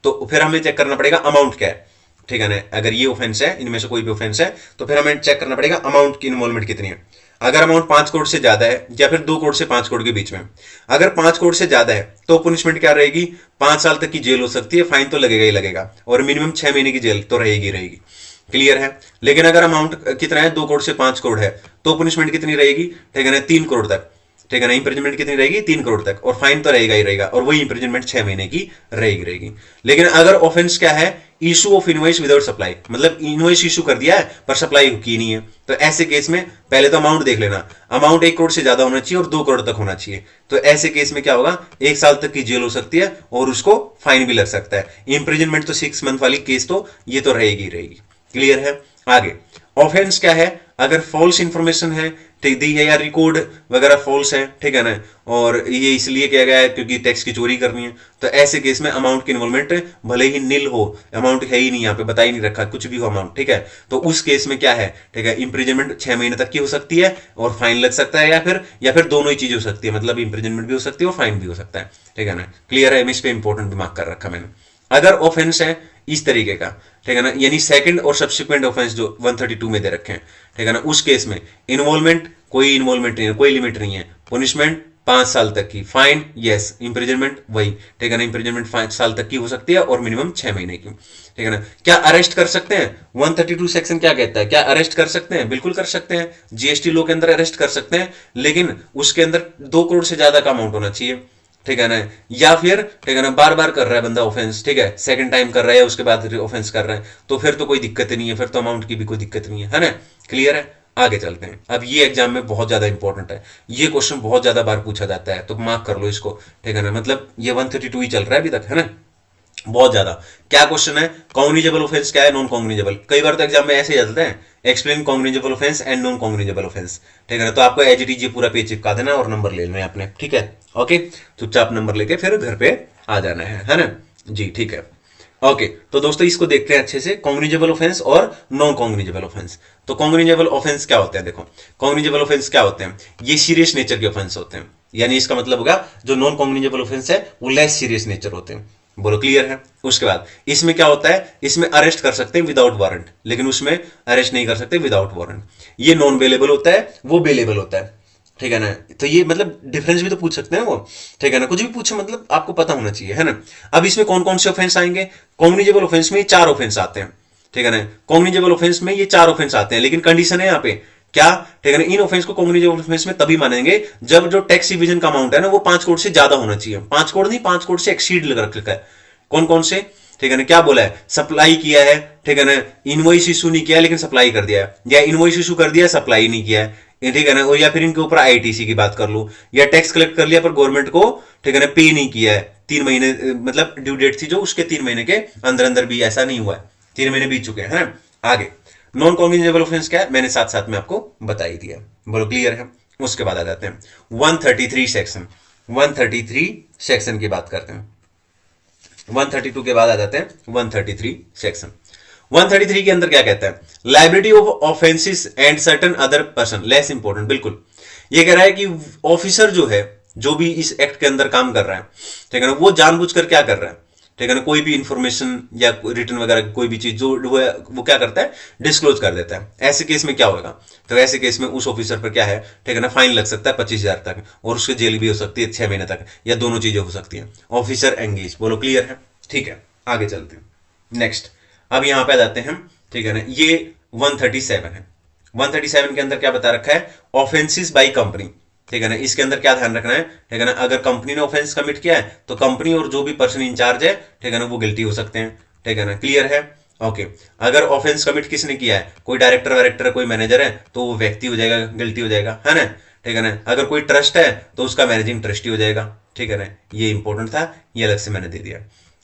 तो फिर हमें चेक करना पड़ेगा अमाउंट क्या है, ठीक है ना। अगर ये ऑफेंस है, इनमें से कोई भी ऑफेंस है, तो फिर हमें चेक करना पड़ेगा अमाउंट की इन्वॉल्वमेंट कितनी है। अगर अमाउंट 5 करोड़ से ज्यादा है, या फिर 2 करोड़ से 5 करोड़ के बीच में, अगर 5 करोड़ से ज्यादा है तो पुनिशमेंट क्या रहेगी, 5 साल तक की जेल हो सकती है, फाइन तो लगेगा ही लगेगा, और मिनिमम 6 महीने की जेल तो रहेगी रहेगी, क्लियर है। लेकिन अगर अमाउंट कितना है, 2 करोड़ से 5 करोड़ है, तो पुनिशमेंट कितनी रहेगी, ठीक है ना, 3 करोड़ तक, ठीक है ना, इंप्रिजनमेंट कितनी रहेगी, 3 करोड़ तक, और फाइन तो रहेगा ही रहेगा, और वही इंप्रिजनमेंट 6 महीने की रहेगी। लेकिन अगर ऑफेंस क्या है, issue of invoice without supply, मतलब इनवॉइस इशू कर दिया है पर सप्लाई की नहीं है, तो ऐसे केस में पहले तो अमाउंट देख लेना, अमाउंट 1 करोड़ से ज्यादा होना चाहिए और 2 करोड़ तक होना चाहिए। तो ऐसे केस में क्या होगा, 1 साल तक की जेल हो सकती है और उसको फाइन भी लग सकता है। इंप्रिजनमेंट तो 6 मंथ वाली केस तो ये तो रहेगी, क्लियर है। आगे ऑफेंस क्या है, अगर फॉल्स इंफॉर्मेशन है, ठीक दी है, या रिकॉर्ड वगैरह फॉल्स है, ठीक है ना, और ये इसलिए किया गया है क्योंकि टैक्स की चोरी करनी है, तो ऐसे केस में अमाउंट की इन्वॉल्वमेंट भले ही निल हो, अमाउंट है ही नहीं, यहाँ पे बता ही नहीं रखा कुछ भी हो अमाउंट, ठीक है, तो उस केस में क्या है, ठीक है, इंप्रिजनमेंट 6 महीने तक की हो सकती है और फाइन लग सकता है, या फिर दोनों ही चीजें हो सकती है, मतलब इंप्रिजनमेंट भी हो सकती है और फाइन भी हो सकता है, ठीक है ना, क्लियर है। इस पे इंपॉर्टेंट मार्क कर रखा मैंने। अगर ऑफेंस है इस तरीके का, ठीक है ना, यानी सेकंड और सब्सिक्वेंट ऑफेंस जो 132 में दे रखे हैं, ठीक है ना, उस केस में इन्वॉल्वमेंट कोई इन्वॉल्वमेंट नहीं है, कोई लिमिट नहीं है, पुनिशमेंट 5 साल तक की, फाइन यस, इंप्रिजनमेंट वही, ठीक है ना, इंप्रिजनमेंट 5 साल तक की हो सकती है और मिनिमम 6 महीने की, ठीक है ना। क्या अरेस्ट कर सकते हैं, 132 सेक्शन क्या कहता है, क्या अरेस्ट कर सकते हैं, बिल्कुल कर सकते हैं, जीएसटी लॉ के अंदर अरेस्ट कर सकते हैं, लेकिन उसके अंदर 2 करोड़ से ज्यादा का अमाउंट होना चाहिए, ठीक है ना, या फिर ठीक है ना, बार बार कर रहा है बंदा ऑफेंस, ठीक है, सेकंड टाइम कर रहा है उसके बाद ऑफेंस कर रहा है, तो फिर तो कोई दिक्कत नहीं है, फिर तो अमाउंट की भी कोई दिक्कत नहीं है ना, क्लियर है। आगे चलते हैं। अब ये एग्जाम में बहुत ज्यादा इंपॉर्टेंट है, ये क्वेश्चन बहुत ज्यादा बार पूछा जाता है, तो मार्क कर लो इसको, ठीक है ना, मतलब ये 132 ही चल रहा है अभी तक, है ना, बहुत ज्यादा। क्या क्वेश्चन है, कॉग्निजेबल ऑफेंस क्या है, नॉन कॉग्निजेबल, कई बार तो एग्जाम में ऐसे ही चलते हैं, explain cognizable offence and non cognizable offence, ठीक है ना, तो आपको एज इट इज पूरा पेज चिपका देना और नंबर ले लेना है आपने, ठीक है, ओके, चुपचाप नंबर लेके फिर घर पे आ जाना है ना जी, ठीक है, ओके। तो दोस्तों इसको देखते हैं अच्छे से, कॉग्निजेबल ऑफेंस और नॉन कॉग्निजेबल ऑफेंस। तो कॉग्निजेबल ऑफेंस क्या होते हैं, देखो कॉग्निजेबल ऑफेंस क्या होते हैं, ये सीरियस नेचर के ऑफेंस होते हैं, यानी इसका मतलब होगा जो नॉन कॉग्निजेबल ऑफेंस है वो लेस सीरियस नेचर होते हैं, बोलो क्लियर है। उसके बाद इसमें क्या होता है, इसमें अरेस्ट कर सकते हैं विदाउट वारंट, लेकिन उसमें अरेस्ट नहीं कर सकते विदाउट वारंट। ये नॉन बेलेबल होता है, वो बेलेबल होता है, ठीक है ना, तो ये मतलब डिफरेंस भी तो पूछ सकते हैं वो, ठीक है ना, कुछ भी पूछे मतलब आपको पता होना चाहिए, है ना। अब इसमें कौन कौन से ऑफेंस आएंगे, कॉग्निजेबल ऑफेंस में 4 ऑफेंस आते हैं, ठीक है ना, कॉग्निजेबल ऑफेंस में ये 4 ऑफेंस आते हैं, लेकिन कंडीशन है यहाँ पे क्या, ठीक है ना, इन ऑफेंस को कॉग्निजेबल ऑफेंस में तभी मानेंगे जब जो टैक्स इवेजन का अमाउंट है ना वो 5 करोड़ से ज्यादा होना चाहिए, 5 करोड़ नहीं, 5 करोड़ से एक्सीड लग रखा है। कौन कौन से, ठीक है ना, क्या बोला है, सप्लाई किया है, ठीक है ना, इनवॉइस इशू नहीं किया लेकिन सप्लाई कर दिया है, या इनवॉइस इशू कर दिया सप्लाई नहीं किया है, ठीक है ना, और या फिर इनके ऊपर आईटीसी की बात कर लो, या टैक्स कलेक्ट कर लिया पर गवर्नमेंट को, ठीक है ना, पे नहीं किया है, 3 महीने मतलब ड्यू डेट थी जो, उसके 3 महीने के अंदर अंदर भी ऐसा नहीं हुआ है, 3 महीने बीत चुके हैं, है ना। आगे नॉन कॉग्निजेबल ऑफेंस क्या है, मैंने साथ साथ में आपको बता ही दिया, बोलो क्लियर है। उसके बाद आ जाते हैं 133 सेक्शन, 133 सेक्शन की बात करते हैं, 132 के बाद आ जाते हैं 133 सेक्शन। 133 के अंदर क्या कहता है, liability of offences and certain other person, less important, बिल्कुल ये कह रहा है कि ऑफिसर जो है, जो भी इस एक्ट के अंदर काम कर रहा है, ठीक है ना, वो जानबूझकर क्या कर रहा है, ठीक है ना, कोई भी इंफॉर्मेशन या रिटर्न वगैरह कोई भी चीज जो वो क्या करता है, डिस्क्लोज कर देता है। ऐसे केस में क्या होगा, तो ऐसे केस में उस ऑफिसर पर क्या है, ठीक है ना, फाइन लग सकता है 25,000 तक, और उसकी जेल भी हो सकती है 6 महीने तक, या दोनों चीजें हो सकती हैं। ऑफिसर एंगेज, बोलो क्लियर है? ठीक है, आगे चलते हैं नेक्स्ट। अब यहां पे आ जाते हैं, ठीक है ना, ये 137 है। 137 के अंदर क्या बता रखा है, ऑफेंसिस बाई कंपनी, ठीक है ना। इसके अंदर क्या ध्यान रखना है, ठीक है ना, अगर कंपनी ने ऑफेंस कमिट किया है तो कंपनी और जो भी पर्सन इंचार्ज है, ठीक है ना, वो गिल्टी हो सकते हैं, ठीक है ना, क्लियर है? ओके। अगर ऑफेंस कमिट किसने किया है, कोई डायरेक्टर वायरेक्टर कोई मैनेजर है, तो वो व्यक्ति हो जाएगा, गिल्टी हो जाएगा, है ना, ठीक है ना। अगर कोई ट्रस्ट है तो उसका मैनेजिंग ट्रस्टी हो जाएगा, ठीक है ना। ये इंपॉर्टेंट था, ये अलग से मैंने दे दिया।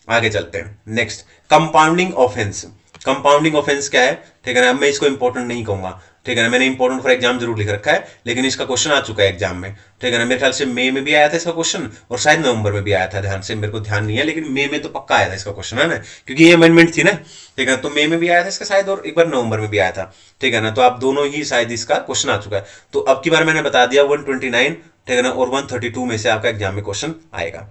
आगे चलते हैं next, compounding offence. Compounding offence क्या है, ठीक है ना, अब मैं इसको इंपॉर्टेंट नहीं कहूंगा, ठीक है ना, मैंने इंपॉर्टेंट फॉर एग्जाम जरूर लिख रखा है, लेकिन इसका क्वेश्चन आ चुका है एग्जाम में, ठीक है ना। मेरे ख्याल से मई में भी आया था इसका क्वेश्चन, और शायद नवंबर में भी आया था, ध्यान से मेरे को ध्यान नहीं है, लेकिन मई में तो पक्का आया था इसका क्वेश्चन, है ना, क्योंकि ये अमेंडमेंट थी ना, ठीक है। तो मई में भी आया था इसका शायद, और एक बार नवंबर में भी आया था, ठीक है ना। तो आप दोनों ही शायद इसका क्वेश्चन आ चुका है। तो अब की बार मैंने बता दिया 129, ठीक है ना, और 132 में से आपका एग्जाम में क्वेश्चन आएगा,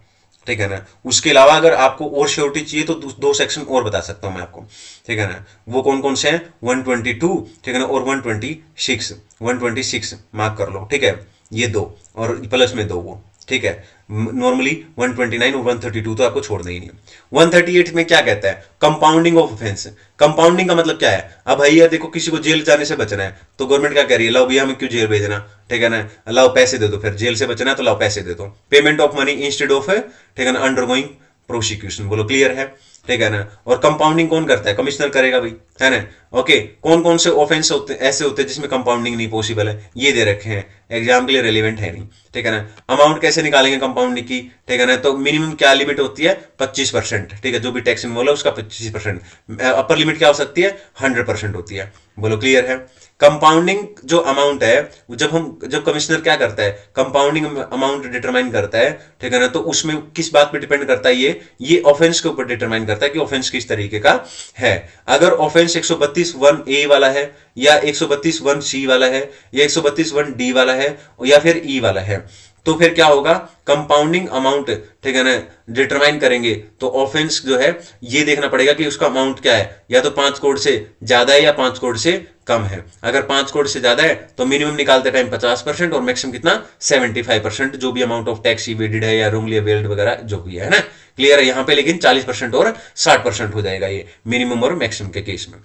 ठीक है ना। उसके अलावा अगर आपको और श्योरिटी चाहिए तो दो सेक्शन और बता सकता हूं मैं आपको, ठीक है ना। वो कौन कौन से हैं, 122, ठीक है ना, और 126, 126 मार्क कर लो, ठीक है, ये दो, और प्लस में दो वो, ठीक है। नॉर्मली 129 और 132 तो आपको छोड़ना ही नहीं। 138 में क्या कहता है, कंपाउंडिंग ऑफ ऑफेंस। कंपाउंडिंग का मतलब क्या है, अब भैया देखो किसी को जेल जाने से बचना है, तो गवर्नमेंट क्या कह रही है, लाओ भैया हमें क्यों जेल भेजना, ठीक है ना, लाओ पैसे दे दो, फिर जेल से बचना है तो लाओ पैसे दे दो, payment of money instead of, ठीक है ना, अंडरगोइंग प्रोसिक्यूशन, बोलो क्लियर है, ठीक है ना। और कंपाउंडिंग कौन करता है, कमिश्नर करेगा भाई, है ना। ओके, कौन कौन से ऑफेंस होते ऐसे होते हैं जिसमें कंपाउंडिंग नहीं पॉसिबल है, ये दे रखे हैं, एग्जाम के लिए रेलिवेंट है नहीं, ठीक है ना। अमाउंट कैसे निकालेंगे कंपाउंडिंग की, ठीक है ना, तो मिनिमम क्या लिमिट होती है, 25%, ठीक है, जो भी टैक्स इन्वॉल्व है उसका 25%। अपर लिमिट क्या हो सकती है, 100% होती है, बोलो क्लियर है। कंपाउंडिंग जो अमाउंट है, जब कमिश्नर क्या करता है, कंपाउंडिंग अमाउंट डिटरमाइन करता है, ठीक है ना, तो उसमें किस बात पे डिपेंड करता है, ये ऑफेंस के ऊपर डिटरमाइन करता है कि ऑफेंस किस तरीके का है। अगर ऑफेंस 132(1)(a) वाला है, या 132(1)(c) वाला है, या 132(1)(d) वाला है, या फिर ई वाला है, तो फिर क्या होगा, कंपाउंडिंग अमाउंट, ठीक है ना, डिटरमाइन करेंगे तो ऑफेंस जो है ये देखना पड़ेगा कि उसका अमाउंट क्या है, या तो 5 करोड़ से ज्यादा है या 5 करोड़ से कम है। अगर 5 करोड़ से ज्यादा है तो मिनिमम निकालते टाइम 50%, और मैक्सिमम कितना, 75%, जो भी अमाउंट ऑफ टैक्स इवेडेड है या रोंगली अवेल्ड वगैरह जो भी है ना, क्लियर है यहाँ पे। लेकिन 40% और 60% हो जाएगा ये मिनिमम और मैक्सिमम के केस में।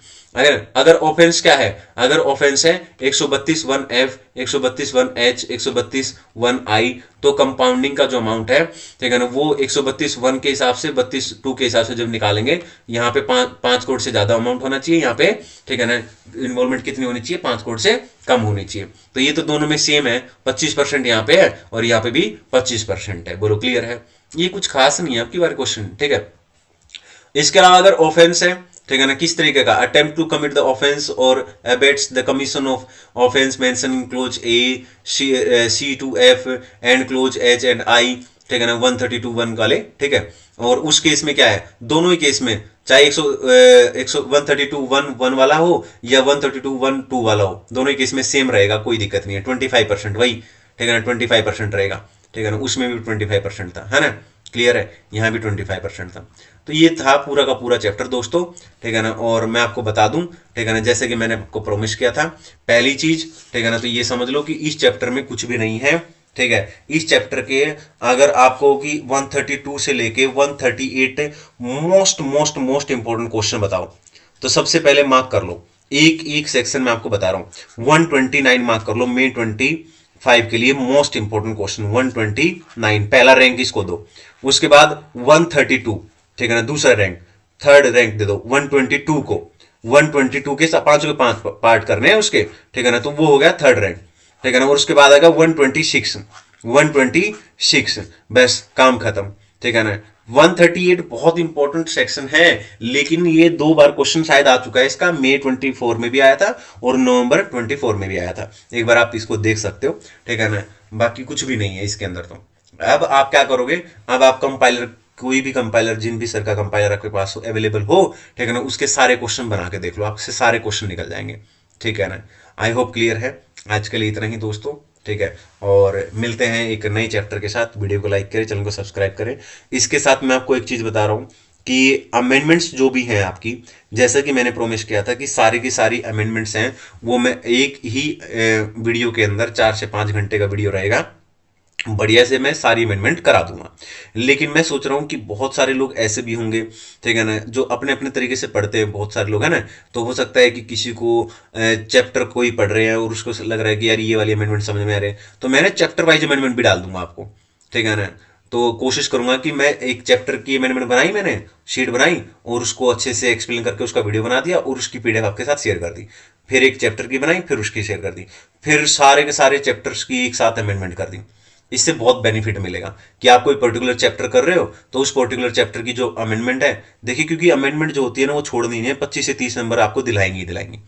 अगर ऑफेंस क्या है, अगर ऑफेंस है 132(1)(f), 132(1)(h), 132(1)(i), तो कंपाउंडिंग का जो अमाउंट है, ठीक है ना, वो 132(1) के हिसाब से 32(2) के हिसाब से जब निकालेंगे, यहाँ पे 5 करोड़ से ज्यादा अमाउंट होना चाहिए यहाँ पे, ठीक है ना। इन्वॉल्वमेंट कितनी होनी चाहिए, 5 करोड़ से कम होनी चाहिए। तो ये तो दोनों में सेम है, 25% यहाँ पे है और यहाँ पे भी 25% है, बोलो क्लियर है। ये कुछ खास नहीं है आपकी बार क्वेश्चन, ठीक है। इसके अलावा अगर ऑफेंस है, ठीक है ना, किस तरीके का, attempt to commit the offence और abets the commission of offence mention in clause A, C to F and clause H and I, ठीक है ना, 132(1) वाले, ठीक है। और उस केस में क्या है, दोनों ही केस में चाहे 132(1)(1) वाला हो या 132(1)(2) वाला हो, दोनों ही केस में सेम रहेगा, कोई दिक्कत नहीं है। 25% वही, ठीक है ना, 25% रहेगा, ठीक है ना, उसमें भी 25% था, है ना, क्लियर है, यहाँ भी 25% था। तो ये था पूरा का पूरा चैप्टर दोस्तों, ठीक है ना। और मैं आपको बता दूं, ठीक है ना, जैसे कि मैंने आपको प्रॉमिस किया था, पहली चीज, ठीक है ना, तो ये समझ लो कि इस चैप्टर में कुछ भी नहीं है, ठीक है। इस चैप्टर के अगर आपको कि 132 से लेके 138 most most most important question बताओ, तो सबसे पहले मार्क कर लो, एक एक सेक्शन में आपको बता रहा हूं, 129 मार्क कर लो, May 25 के लिए मोस्ट इंपॉर्टेंट क्वेश्चन 129, पहला रैंक इसको दो। उसके बाद 132, ठीक है ना, दूसरा रैंक, थर्ड रैंक दे दो 122 को, 122 के 5 के 5 पार्ट करने हैं उसके, ठीक है ना, तो वो हो गया थर्ड रैंक, ठीक है ना। और उसके बाद आएगा 126, 126, बस काम खत्म, ठीक है ना। 138 बहुत इंपॉर्टेंट सेक्शन है, लेकिन ये 2 बार क्वेश्चन शायद आ चुका है इसका, May 24 में भी आया था और नवंबर 24 में भी आया था, एक बार आप इसको देख सकते हो, ठीक है ना। बाकी कुछ भी नहीं है इसके अंदर। तो अब आप क्या करोगे, अब आप कंपाइलर, कोई भी कंपाइलर, जिन भी सर का कंपाइलर आपके पास अवेलेबल हो, ठीक है ना, उसके सारे क्वेश्चन बना के देख लो, आपसे सारे क्वेश्चन निकल जाएंगे, ठीक है ना। आई होप क्लियर है। आज के लिए इतना ही दोस्तों, ठीक है, और मिलते हैं एक नए चैप्टर के साथ। वीडियो को लाइक करें, चैनल को सब्सक्राइब करें। इसके साथ मैं आपको एक चीज बता रहा हूं, कि अमेंडमेंट्स जो भी हैं आपकी, जैसा कि मैंने प्रोमिस किया था कि सारी की सारी अमेंडमेंट्स हैं वो मैं एक ही वीडियो के अंदर, 4 से 5 घंटे का वीडियो रहेगा, बढ़िया से मैं सारी अमेंडमेंट करा दूंगा। लेकिन मैं सोच रहा हूँ कि बहुत सारे लोग ऐसे भी होंगे, ठीक है ना, जो अपने अपने तरीके से पढ़ते हैं, बहुत सारे लोग हैं ना। तो हो सकता है कि किसी को चैप्टर कोई पढ़ रहे हैं और उसको लग रहा है कि यार ये वाली अमेंडमेंट समझ में आ रहे हैं, तो मैंने चैप्टर वाइज अमेंडमेंट भी डाल दूंगा आपको, ठीक है ना। तो कोशिश करूंगा कि मैं एक चैप्टर की अमेंडमेंट बनाई, मैंने शीट बनाई और उसको अच्छे से एक्सप्लेन करके उसका वीडियो बना दिया और उसकी पीडीएफ आपके साथ शेयर कर दी। फिर एक चैप्टर की बनाई, फिर उसकी शेयर कर दी, फिर सारे के सारे चैप्टर्स की एक साथ अमेंडमेंट कर दी। इससे बहुत बेनिफिट मिलेगा कि आप कोई पर्टिकुलर चैप्टर कर रहे हो तो उस पर्टिकुलर चैप्टर की जो अमेंडमेंट है, देखिए क्योंकि अमेंडमेंट जो होती है ना वो छोड़नी नहीं है, 25 से 30 नंबर आपको दिलाएंगी ही दिलाएंगी,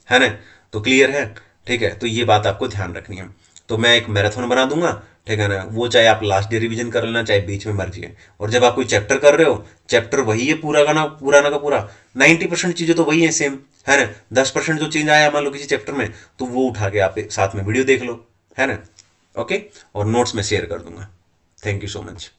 है ना। तो क्लियर है, ठीक है, तो ये बात आपको ध्यान रखनी है। तो मैं एक मैराथन बना दूंगा, ठीक है ना, वो चाहे आप लास्ट डे रिवीजन कर लेना, चाहे बीच में मर्जी है। और जब आप कोई चैप्टर कर रहे हो, चैप्टर वही है पूरा का ना, पूरा ना का पूरा, 90% चीजें तो वही है सेम, है ना। 10% जो चेंज आया मान लो किसी चैप्टर में, तो वो उठा के आप साथ में वीडियो देख लो, है ना। ओके, और नोट्स में शेयर कर दूंगा। Thank you so much.